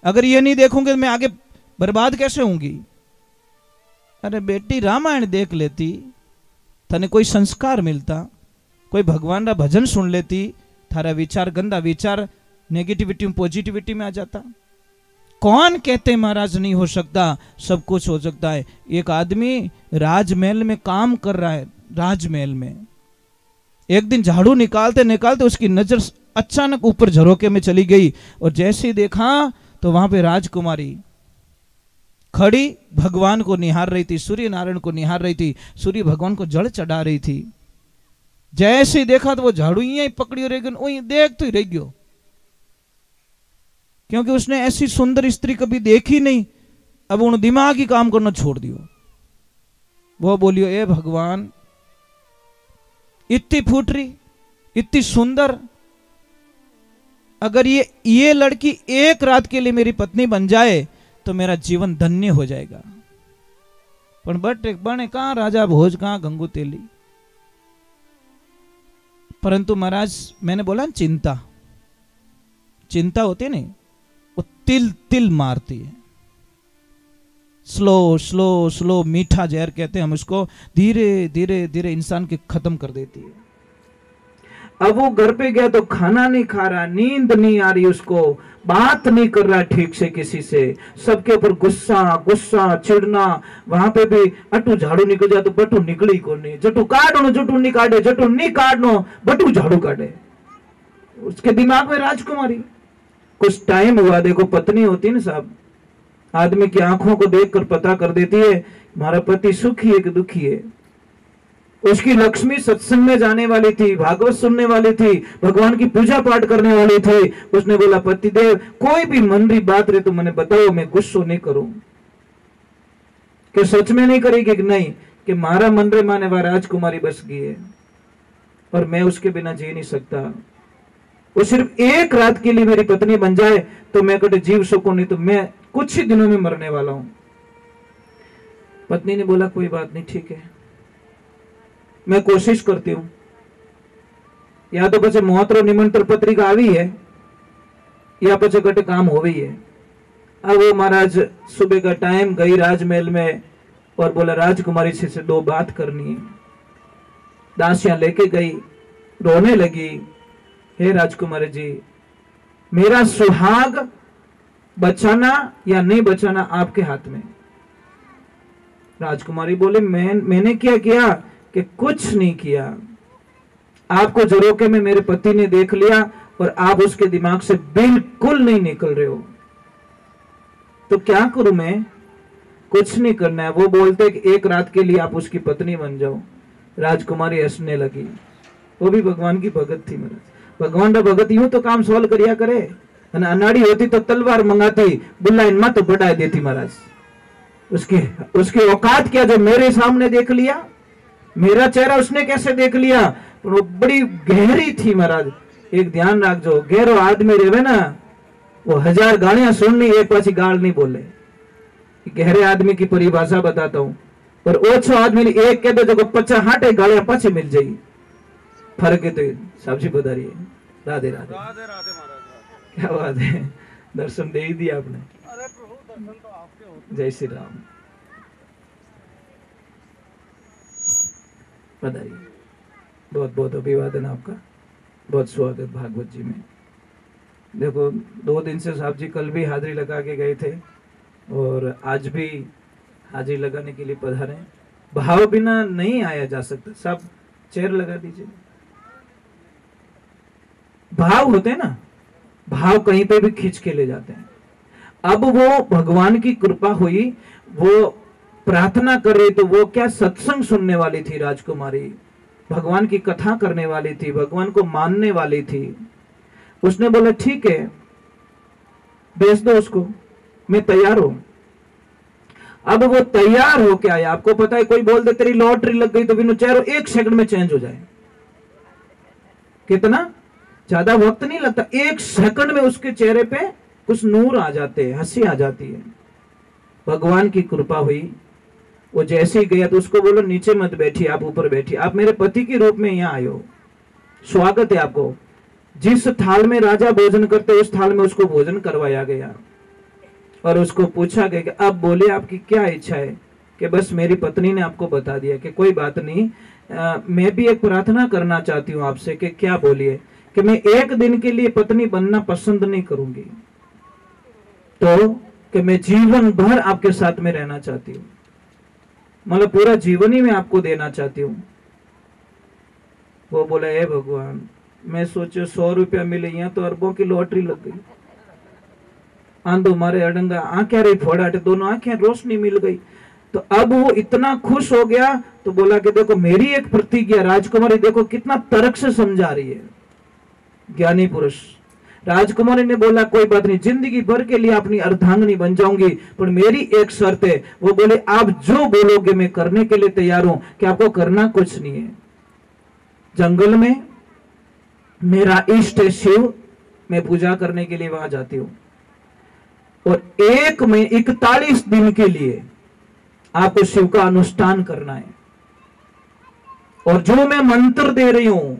अगर ये नहीं देखूंगे तो मैं आगे बर्बाद कैसे होंगी? अरे बेटी रामायण देख लेती, तने कोई संस्कार मिलता, कोई भगवान का भजन सुन लेती, थारा विचार गंदा विचार नेगेटिविटी में पॉजिटिविटी में आ जाता। कौन कहते महाराज नहीं हो सकता? सब कुछ हो सकता है। एक आदमी राजमहल में काम कर रहा है, राजमहल में एक दिन झाड़ू निकालते निकालते उसकी नजर अचानक ऊपर झरोके में चली गई, और जैसे ही देखा तो वहां पे राजकुमारी खड़ी भगवान को निहार रही थी, सूर्य नारायण को निहार रही थी, सूर्य भगवान को जल चढ़ा रही थी। जैसे ही देखा तो वो झाड़ू यहीं पकड़ी रह गई, वहीं देख तो ही रह गयो, क्योंकि उसने ऐसी सुंदर स्त्री कभी देखी नहीं। अब उन दिमाग ही काम करना छोड़ दियो। वो बोलियो, ए भगवान इतनी फूटरी, इतनी सुंदर, अगर ये लड़की एक रात के लिए मेरी पत्नी बन जाए तो मेरा जीवन धन्य हो जाएगा। पर बने कहां राजा भोज, कहां गंगू तेली। परंतु महाराज मैंने बोला चिंता, चिंता होती है नहीं, वो तिल तिल मारती है। स्लो स्लो स्लो मीठा जहर कहते हैं हम उसको, धीरे धीरे धीरे इंसान के खत्म कर देती है। अब वो घर पे गया तो खाना नहीं खा रहा, नींद नहीं आ रही उसको, बात नहीं कर रहा ठीक से किसी से, सबके ऊपर गुस्सा गुस्सा चिढ़ना। वहां पे भी अटू झाड़ू निकल जाए तो बटू निकली को नहीं, जटू काटनो जटू नहीं काटे, जटू नहीं काटनो बटू झाड़ू काटे। उसके दिमाग में राजकुमारी। कुछ टाइम हुआ, देखो पत्नी होती है ना साहब, आदमी की आंखों को देखकर पता कर देती है हमारा पति सुखी है कि दुखी है। उसकी लक्ष्मी सत्संग में जाने वाली थी, भागवत सुनने वाली थी, भगवान की पूजा पाठ करने वाली थी। उसने बोला पतिदेव कोई भी मन री बात रे तो मैंने बताओ, मैं गुस्सो नहीं करूं। कि सच में नहीं करेगी कि नहीं, कि मारा मन रे माने वह राजकुमारी बस गई है और मैं उसके बिना जी नहीं सकता। वो सिर्फ एक रात के लिए मेरी पत्नी बन जाए तो मैं कभी जीव सकूं, नहीं तो मैं कुछ ही दिनों में मरने वाला हूं। पत्नी ने बोला कोई बात नहीं, ठीक है, मैं कोशिश करती हूं। या तो पचे मौत रो निमंत्रण पत्रिका आई है या पचे कटे काम हो गई है। अब वो महाराज सुबह का टाइम गई राजमहल में और बोला राजकुमारी से 2 बात करनी है। दासियां लेके गई, रोने लगी, हे राजकुमारी जी, मेरा सुहाग बचाना या नहीं बचाना आपके हाथ में। राजकुमारी बोले मैंने क्या किया? कि कुछ नहीं किया, आपको जो रोके में मेरे पति ने देख लिया और आप उसके दिमाग से बिल्कुल नहीं निकल रहे हो, तो क्या करूं मैं? कुछ नहीं करना है। वो बोलते कि एक रात के लिए आप उसकी पत्नी बन जाओ। राजकुमारी हंसने लगी। वो भी भगवान की भगत थी। महाराज भगवान का भगत यूं तो काम सॉल्व करिया करे, अनाड़ी होती तो तलवार मंगाती, बुल्ला इनमा तो बढ़ा देती। महाराज उसकी औकात क्या, जो मेरे सामने देख लिया, मेरा चेहरा उसने कैसे देख लिया? पर वो बड़ी गहरी थी। महाराज एक ध्यान रख, जो गहरो आदमी रहे ना वो 1000 गालियां सुननी, एक पाछी गाल नहीं बोले। गहरे आदमी की परिभाषा बताता हूं। और ओछो आदमी ने एक कह दो जो 50 गालियां पाछे मिल जाएगी। फर्क है तो सब्जी बता रही है। राधे राधे राधे राधे महाराज। क्या बात है, दर्शन दे ही दिया आपने। अरे प्रभु दर्शन तो आपके होते। जय श्री राम। बधाई, बहुत बहुत अभिवादन आपका, बहुत स्वागत भागवत जी में। देखो 2 दिन से साहब जी कल भी हाजिरी लगा के गए थे और आज भी हाजिरी लगाने के लिए पधारे। भाव बिना नहीं आया जा सकता। सब चेयर लगा दीजिए। भाव होते हैं ना, भाव कहीं पे भी खींच के ले जाते हैं। अब वो भगवान की कृपा हुई, वो प्रार्थना कर रही, तो वो क्या सत्संग सुनने वाली थी राजकुमारी, भगवान की कथा करने वाली थी, भगवान को मानने वाली थी। उसने बोला ठीक है, भेज दो उसको, मैं तैयार हूं। अब वो तैयार हो क्या आया। आपको पता है कोई बोल दे तेरी लॉटरी लग गई तो बिनु चेहरा 1 सेकंड में चेंज हो जाए। कितना ज्यादा वक्त नहीं लगता, 1 सेकंड में उसके चेहरे पे कुछ नूर आ जाते हैं, हंसी आ जाती है। भगवान की कृपा हुई। वो जैसे ही गया तो उसको बोलो नीचे मत बैठिए, आप ऊपर बैठिए, आप मेरे पति के रूप में यहाँ आए हो, स्वागत है आपको। जिस थाल में राजा भोजन करते उस थाल में उसको भोजन करवाया गया और उसको पूछा गया कि अब बोले आपकी क्या इच्छा है? कि बस मेरी पत्नी ने आपको बता दिया कि कोई बात नहीं, मैं भी एक प्रार्थना करना चाहती हूँ आपसे। कि क्या? बोलिए। कि मैं 1 दिन के लिए पत्नी बनना पसंद नहीं करूंगी, तो कि मैं जीवन भर आपके साथ में रहना चाहती हूँ, मतलब पूरा जीवन ही मैं आपको देना चाहती हूँ। वो बोला हे भगवान, मैं सोचो 100 रुपया मिले, यहाँ तो अरबों की लॉटरी लग गई। आंधो मारे अडंगा, आंखें रही फोड़ाटे, दोनों आंखें रोशनी मिल गई। तो अब वो इतना खुश हो गया तो बोला कि देखो मेरी एक प्रतिज्ञा, राजकुमारी देखो कितना तर्क से समझा रही है, ज्ञानी पुरुष। राजकुमारी ने बोला कोई बात नहीं, जिंदगी भर के लिए अपनी अर्धांगिनी बन जाऊंगी, पर मेरी एक शर्त है। वो बोले आप जो बोलोगे मैं करने के लिए तैयार हूं। कि आपको करना कुछ नहीं है, जंगल में मेरा इष्ट है शिव, मैं पूजा करने के लिए वहां जाती हूं और 41 दिन के लिए आपको शिव का अनुष्ठान करना है। और जो मैं मंत्र दे रही हूं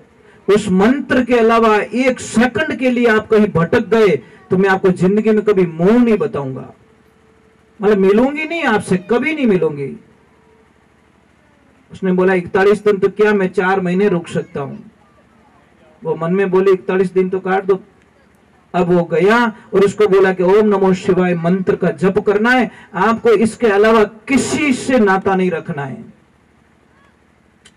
उस मंत्र के अलावा 1 सेकंड के लिए आप कहीं भटक गए तो मैं आपको जिंदगी में कभी मुंह नहीं बताऊंगा, मतलब मिलूंगी नहीं आपसे, कभी नहीं मिलूंगी। उसने बोला 41 दिन तो क्या, मैं 4 महीने रुक सकता हूं। वो मन में बोले 41 दिन तो काट दो। अब वो गया और उसको बोला कि ओम नमो शिवाय मंत्र का जप करना है, आपको इसके अलावा किसी से नाता नहीं रखना है।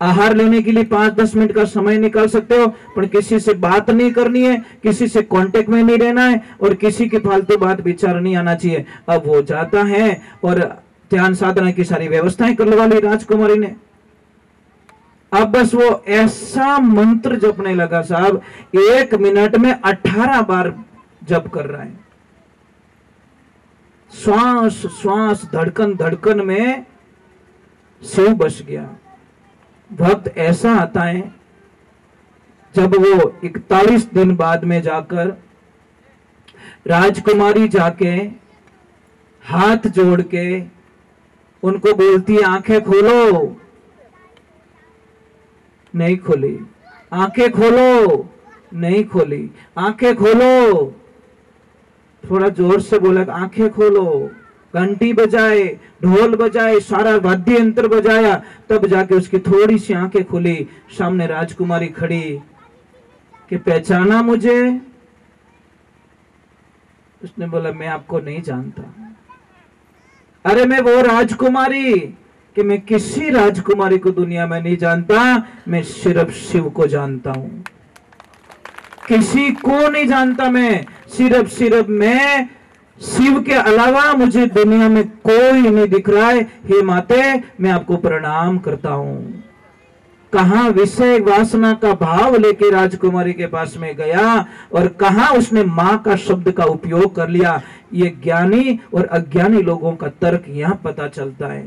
आहार लेने के लिए 5-10 मिनट का समय निकाल सकते हो, पर किसी से बात नहीं करनी है, किसी से कांटेक्ट में नहीं रहना है और किसी की फालतू बात विचार नहीं आना चाहिए। अब वो जाता है और ध्यान साधना की सारी व्यवस्थाएं करवा ली राजकुमारी ने। अब बस वो ऐसा मंत्र जपने लगा साहब, 1 मिनट में 18 बार जप कर रहा है। श्वास श्वास धड़कन धड़कन में शिव बस गया। वक्त ऐसा आता है जब वो 41 दिन बाद में जाकर राजकुमारी जाके हाथ जोड़ के उनको बोलती है आंखें खोलो, नहीं खोली। आंखें खोलो, नहीं खोली। आंखें खोलो, थोड़ा जोर से बोला आंखें खोलो। घंटी बजाए, ढोल बजाए, सारा वाद्य यंत्र बजाया, तब जाके उसकी थोड़ी सी आंखें खुली। सामने राजकुमारी खड़ी कि पहचाना मुझे? उसने बोला मैं आपको नहीं जानता। अरे मैं वो राजकुमारी कि मैं किसी राजकुमारी को दुनिया में नहीं जानता, मैं सिर्फ शिव को जानता हूं। किसी को नहीं जानता मैं, सिर्फ मैं। शिव के अलावा मुझे दुनिया में कोई नहीं दिख रहा है। हे माते, मैं आपको प्रणाम करता हूं। कहां विषय वासना का भाव लेके राजकुमारी के पास में गया और कहां उसने मां का शब्द का उपयोग कर लिया। ये ज्ञानी और अज्ञानी लोगों का तर्क यहां पता चलता है।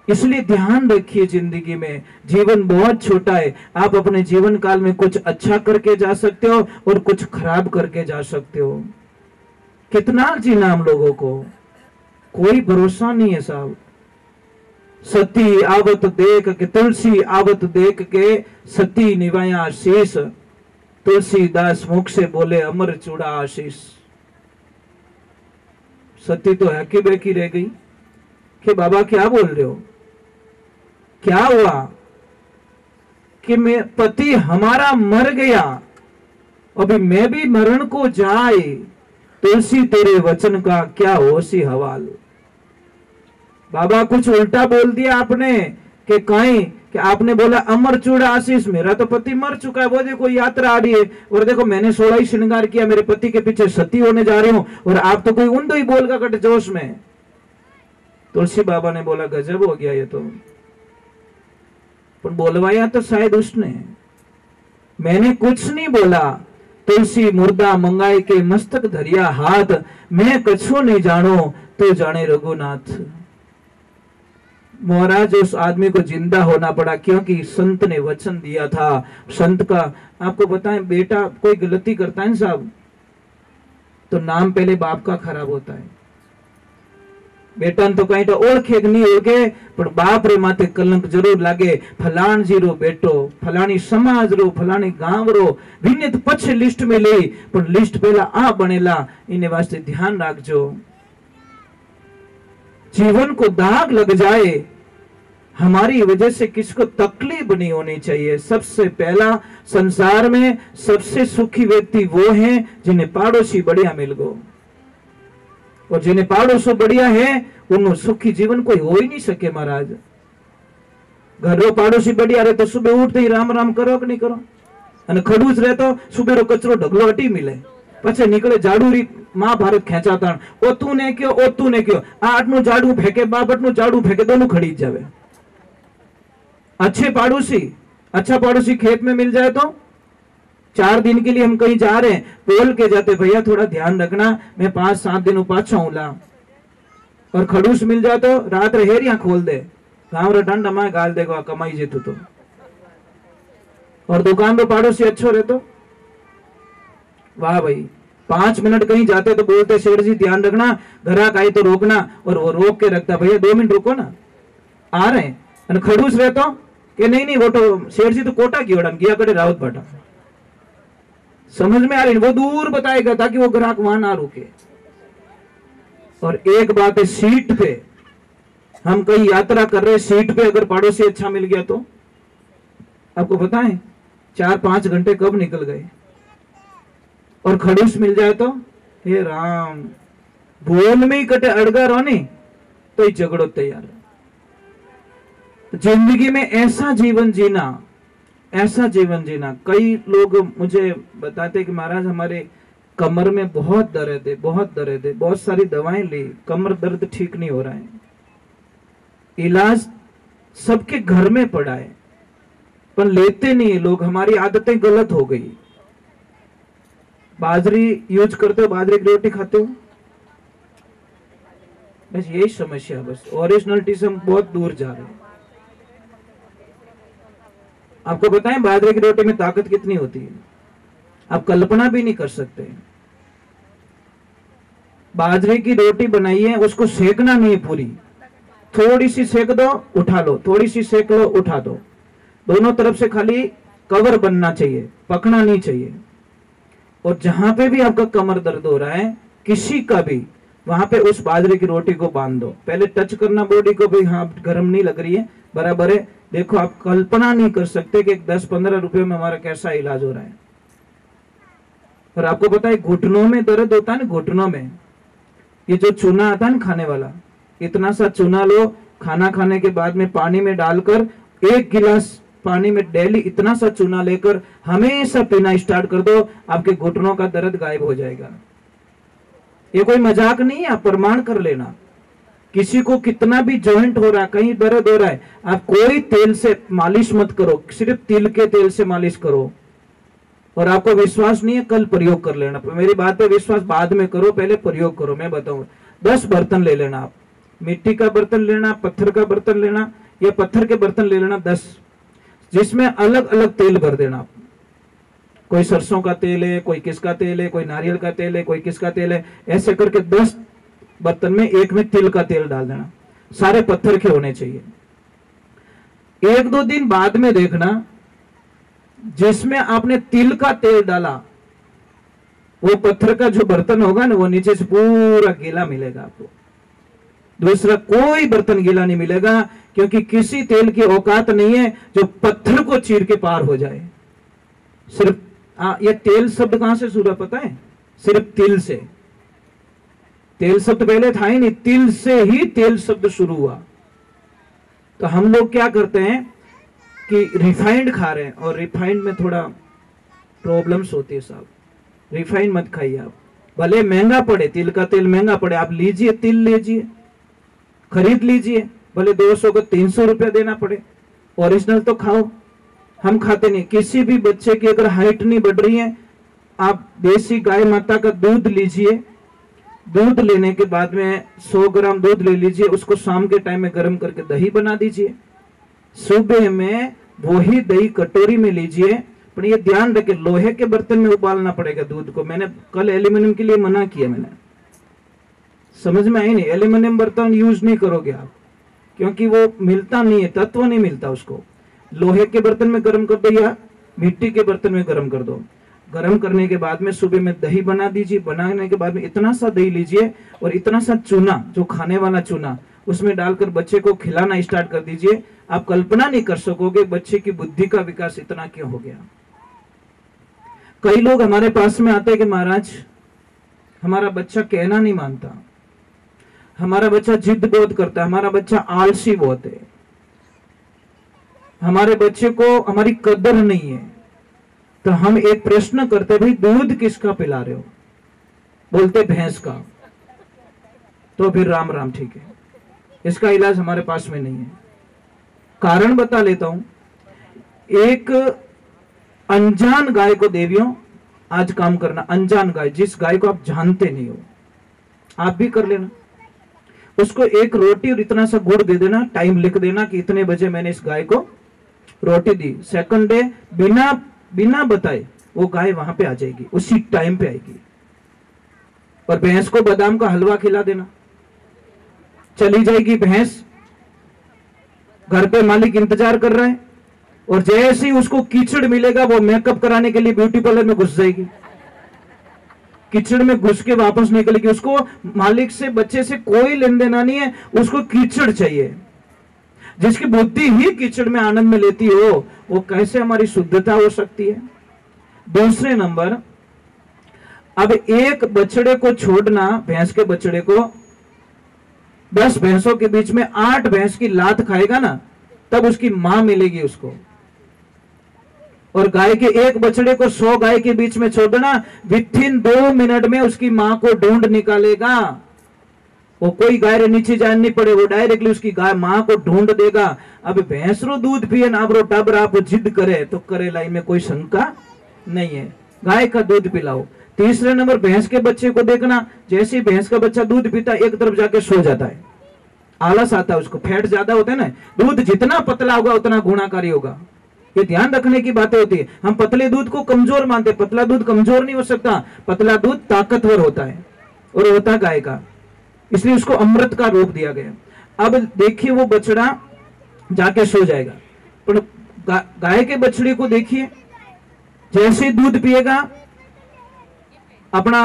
इसलिए ध्यान रखिए, जिंदगी में जीवन बहुत छोटा है। आप अपने जीवन काल में कुछ अच्छा करके जा सकते हो और कुछ खराब करके जा सकते हो। कितना जीना हम लोगों को, कोई भरोसा नहीं है साहब। सती आवत देख के तुलसी आवत देख के सती निवाया शीश, तुलसीदास मुख से बोले अमर चूड़ा आशीष। सती तो हकी बेकी रह गई कि बाबा क्या बोल रहे हो, क्या हुआ कि मैं पति हमारा मर गया, अभी मैं भी मरण को जाए, तुलसी तेरे वचन का क्या होशी हवाल। बाबा कुछ उल्टा बोल दिया आपने कि कहीं कि आपने बोला अमर चूड़ा आशीष, मेरा तो पति मर चुका है, वो देखो यात्रा आ रही है और देखो मैंने 16 ही श्रृंगार किया, मेरे पति के पीछे सती होने जा रही हूं और आप तो कोई उन ही बोल का कट जोश में। तुलसी बाबा ने बोला गजब हो गया ये तो, पर बोलवाया तो शायद उसने, मैंने कुछ नहीं बोला। तुलसी मुर्दा मंगाए के मस्तक धरिया हाथ, मैं कछु नहीं जानो तो जाने रघुनाथ। महाराज उस आदमी को जिंदा होना पड़ा क्योंकि संत ने वचन दिया था। संत का आपको बताएं, बेटा कोई गलती करता है साहब तो नाम पहले बाप का खराब होता है। बेटा तो कहीं तो ओळखे नहीं होगे पर बाप रे माथे कलंक जरूर लागे। फलाण जी रो बेटो, फलानी समाज रो, फलानी गांव रो, विनित पछे लिस्ट में ले पर लिस्ट पहला आ बनेला, इने वास्ते ध्यान राखजो। जीवन को दाग लग जाए, हमारी वजह से किसको तकलीफ नहीं होनी चाहिए। सबसे पहला संसार में सबसे सुखी व्यक्ति वो हैं जिन्हें पड़ोसी बढ़िया मिल गो, और जिन्हें पड़ोसी बढ़िया है उन्हें सुखी जीवन कोई हो ही नहीं सके। महाराज घरो पड़ोसी बढ़िया रहे तो सुबह उठते ही राम राम करो कि नहीं करो, અને ખડૂસ રહે તો સુબેરો કચરો ઢગલો હટી મિલે, પછી નીકળે જાડુરી महाभारत खेचाता ओ तू ने क्यों, ओ तू ने क्यों, आटनु जाडू फेंके बाबटनु जाडू फेंके, दोनों खड़ी जावे। अच्छे पड़ोसी, अच्छा पड़ोसी खेत में मिल जाए तो 4 दिन के लिए हम कहीं जा रहे हैं, बोल के जाते भैया थोड़ा ध्यान रखना, मैं 5-7 दिन पाछा हूला। और खड़ूस मिल जाए तो रात हेरिया खोल दे, गाँव रे डंड हमारे गाल देगा कमाई जेतु तो। और दुकान पे पड़ोसी अच्छो रहे तो वाह भाई, 5 मिनट कहीं जाते तो बोलते शेर जी ध्यान रखना, ग्राहक आई तो रोकना, और वो रोक के रखता भैया 2 मिनट रुको ना आ रहे हैं। खड़ूस रहे तो कि नहीं नहीं वो तो शेर जी तो कोटा की ओडम गया करे रावत भाटा, समझ में आ रही, वो दूर बताएगा ताकि वो ग्राहक वहां ना रुके। और एक बात है, सीट पे हम कहीं यात्रा कर रहे, सीट पे अगर पड़ोसी अच्छा मिल गया तो आपको पता है 4-5 घंटे कब निकल गए। और खड़ूस मिल जाए तो हे राम, बोल में ही कटे अड़गा रहो नहीं तो ही झगड़ो तैयार। जिंदगी में ऐसा जीवन जीना, ऐसा जीवन जीना। कई लोग मुझे बताते कि महाराज हमारे कमर में बहुत दर्द है, बहुत दर्द है, बहुत सारी दवाएं ली, कमर दर्द ठीक नहीं हो रहा है। इलाज सबके घर में पड़ा है, पर लेते नहीं है लोग। हमारी आदतें गलत हो गई। बाजरी यूज करते हो, बाजरे की रोटी खाते हो, बस यही समस्या। बस ओरिजिनलिटी से हम बहुत दूर जा रहे हैं। आपको बताएं बाजरे की रोटी में ताकत कितनी होती है, आप कल्पना भी नहीं कर सकते। बाजरे की रोटी बनाइए, उसको सेकना नहीं पूरी, थोड़ी सी सेक दो उठा लो, थोड़ी सी सेक लो उठा दो, दोनों तरफ से खाली कवर बनना चाहिए, पकना नहीं चाहिए। और जहां पे भी आपका कमर दर्द हो रहा है, किसी का भी, वहां पे उस बाजरे की रोटी को बांध दो। पहले टच करना बॉडी को भी, हाँ गर्म नहीं लग रही है, बराबर है। देखो आप कल्पना नहीं कर सकते कि 10-15 रुपए में हमारा कैसा इलाज हो रहा है। और आपको पता है घुटनों में दर्द होता है ना, घुटनों में ये जो चूना आता है ना खाने वाला, इतना सा चूना लो, खाना खाने के बाद में पानी में डालकर 1 गिलास पानी में डेली इतना सा चूना लेकर हमेशा पीना स्टार्ट कर दो, आपके घुटनों का दर्द गायब हो जाएगा। ये कोई मजाक नहीं है, आप प्रमाण कर लेना। किसी को कितना भी जॉइंट हो रहा है, कहीं दर्द हो रहा है, आप कोई तेल से मालिश मत करो, सिर्फ तिल के तेल से मालिश करो। और आपको विश्वास नहीं है, कल प्रयोग कर लेना। मेरी बात पे विश्वास बाद में करो, पहले प्रयोग करो। मैं बताऊंगा। 10 बर्तन ले लेना आप, मिट्टी का बर्तन लेना, पत्थर का बर्तन लेना, या पत्थर के बर्तन ले लेना 10, जिसमें अलग अलग तेल भर देना आप। कोई सरसों का तेल है, कोई किसका तेल है, कोई नारियल का तेल है, कोई किसका तेल है, ऐसे करके 10 बर्तन में एक में तिल का तेल डाल देना। सारे पत्थर के होने चाहिए। 1-2 दिन बाद में देखना, जिसमें आपने तिल का तेल डाला, वो पत्थर का जो बर्तन होगा ना, वो नीचे से पूरा गीला मिलेगा आपको। दूसरा कोई बर्तन गीला नहीं मिलेगा, क्योंकि किसी तेल की औकात नहीं है जो पत्थर को चीर के पार हो जाए। सिर्फ ये तेल शब्द कहां से शुरू पता है? सिर्फ तिल से। तेल शब्द पहले था ही नहीं, तिल से ही तेल शब्द शुरू हुआ। तो हम लोग क्या करते हैं कि रिफाइंड खा रहे हैं, और रिफाइंड में थोड़ा प्रॉब्लम्स होती है साहब। रिफाइंड मत खाइए आप, भले महंगा पड़े, तिल का तेल महंगा पड़े, आप लीजिए, तिल लीजिए, खरीद लीजिए, भले 200 को 300 रुपया देना पड़े, ओरिजिनल तो खाओ। हम खाते नहीं। किसी भी बच्चे की अगर हाइट नहीं बढ़ रही है, आप देसी गाय माता का दूध लीजिए, दूध लेने के बाद में 100 ग्राम दूध ले लीजिए, उसको शाम के टाइम में गर्म करके दही बना दीजिए। सुबह में वही दही कटोरी में लीजिए, पर ये ध्यान रखें लोहे के बर्तन में उबालना पड़ेगा दूध को। मैंने कल एल्यूमिनियम के लिए मना किया, मैंने समझ में आई नहीं। एल्यूमिनियम बर्तन यूज नहीं करोगे आप, क्योंकि वो मिलता नहीं है, तत्व नहीं मिलता उसको। लोहे के बर्तन में गर्म कर दो या मिट्टी के बर्तन में गर्म कर दो। गर्म करने के बाद में सुबह में दही बना दीजिए। बनाने के बाद में इतना सा दही लीजिए और इतना सा चूना, जो खाने वाला चूना, उसमें डालकर बच्चे को खिलाना स्टार्ट कर दीजिए। आप कल्पना नहीं कर सकोगे बच्चे की बुद्धि का विकास इतना क्यों हो गया। कई लोग हमारे पास में आते हैं कि महाराज हमारा बच्चा कहना नहीं मानता, हमारा बच्चा जिद बहुत करता है, हमारा बच्चा आलसी बहुत है, हमारे बच्चे को हमारी कदर नहीं है। तो हम एक प्रश्न करते, भाई दूध किसका पिला रहे हो? बोलते भैंस का। तो फिर राम राम, ठीक है, इसका इलाज हमारे पास में नहीं है। कारण बता लेता हूं। एक अनजान गाय को, देवियों आज काम करना, अनजान गाय, जिस गाय को आप जानते नहीं हो, आप भी कर लेना, उसको एक रोटी और इतना सा गुड़ दे देना, टाइम लिख देना कि इतने बजे मैंने इस गाय को रोटी दी। सेकंड डे बिना बताए वो गाय वहां पे आ जाएगी, उसी टाइम पे आएगी। और भैंस को बादाम का हलवा खिला देना, चली जाएगी भैंस। घर पे मालिक इंतजार कर रहा है, और जैसे ही उसको कीचड़ मिलेगा वो मेकअप कराने के लिए ब्यूटी पार्लर में घुस जाएगी। कीचड़ में घुस के वापस निकलेगी। उसको मालिक से, बच्चे से कोई लेन देना नहीं है, उसको कीचड़ चाहिए। जिसकी बुद्धि ही कीचड़ में आनंद में लेती हो, वो कैसे हमारी शुद्धता हो सकती है। दूसरे नंबर, अब एक बछड़े को छोड़ना, भैंस के बछड़े को 10 भैंसों के बीच में 8 भैंस की लात खाएगा ना, तब उसकी मां मिलेगी उसको। और गाय के एक बछड़े को 100 गाय के बीच में छोड़ना, विथिन 2 मिनट में उसकी मां को ढूंढ निकालेगा। वो कोई गाय रे नीचे जान नहीं पड़े, वो डायरेक्टली उसकी गाय माँ को ढूंढ देगा। अब भैंस रो दूध पिए ना, अब रो टबर आप जिद करे तो करेला, में कोई शंका नहीं है, गाय का दूध पिलाओ। तीसरे नंबर भैंस के बच्चे को देखना, जैसे ही भैंस का बच्चा दूध पीता एक तरफ जाके सो जाता है, आलस आता है उसको, फैट ज्यादा होता है ना, दूध जितना पतला होगा उतना गुणाकारी होगा। ये ध्यान रखने की बातें होती है। हम पतले दूध को कमजोर मानते, पतला दूध कमजोर नहीं हो सकता, पतला दूध ताकतवर होता है और होता गाय का, इसलिए उसको अमृत का रूप दिया गया। अब देखिए वो बछड़ा जाके सो जाएगा, पर गाय के बछड़े को देखिए, जैसे दूध पिएगा अपना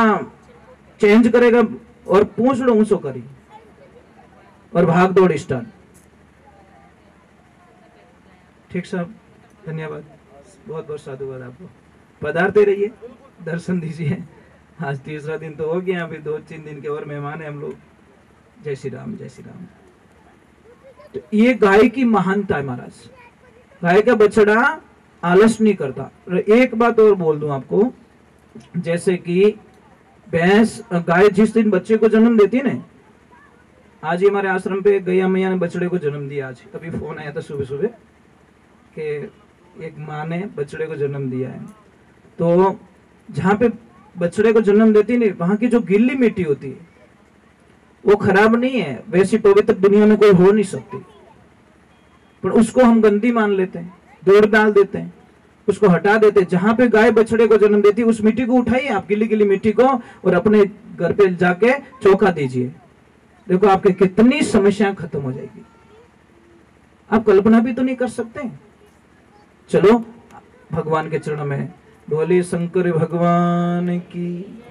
चेंज करेगा और पूंछ लो ऊंचो करी और भाग दौड़ स्टार्ट। ठीक साहब, धन्यवाद, बहुत बहुत साधुवाद आपको। पधारते रहिए, दर्शन दीजिए। आज तीसरा दिन तो हो गया, अभी 2-3 दिन के और मेहमान है हम लोग। जय श्री राम, जय श्री राम। तो ये गाय की महानता है महाराज, गाय का बछड़ा आलस नहीं करता। और एक बात और बोल दूं आपको, जैसे कि भैंस गाय जिस दिन बच्चे को जन्म देती है ना, आज ही हमारे आश्रम पे गैया मैया ने बछड़े को जन्म दिया। आज अभी फोन आया था सुबह सुबह कि एक माँ ने बछड़े को जन्म दिया है। तो जहाँ पे बछड़े को जन्म देती नहीं, वहां की जो गीली मिट्टी होती है वो खराब नहीं है, वैसी पवित्र दुनिया में कोई हो नहीं सकती, पर उसको हम गंदी मान लेते हैं, दौड़ डाल देते हैं, उसको हटा देते हैं। जहां पे गाय बछड़े को जन्म देती है उस मिट्टी को उठाइए आप, गीली गीली मिट्टी को, और अपने घर पे जाके चौका दीजिए, देखो आपके कितनी समस्याएं खत्म हो जाएगी। आप कल्पना भी तो नहीं कर सकते। चलो भगवान के चरणों में बोलिए शंकर भगवान की।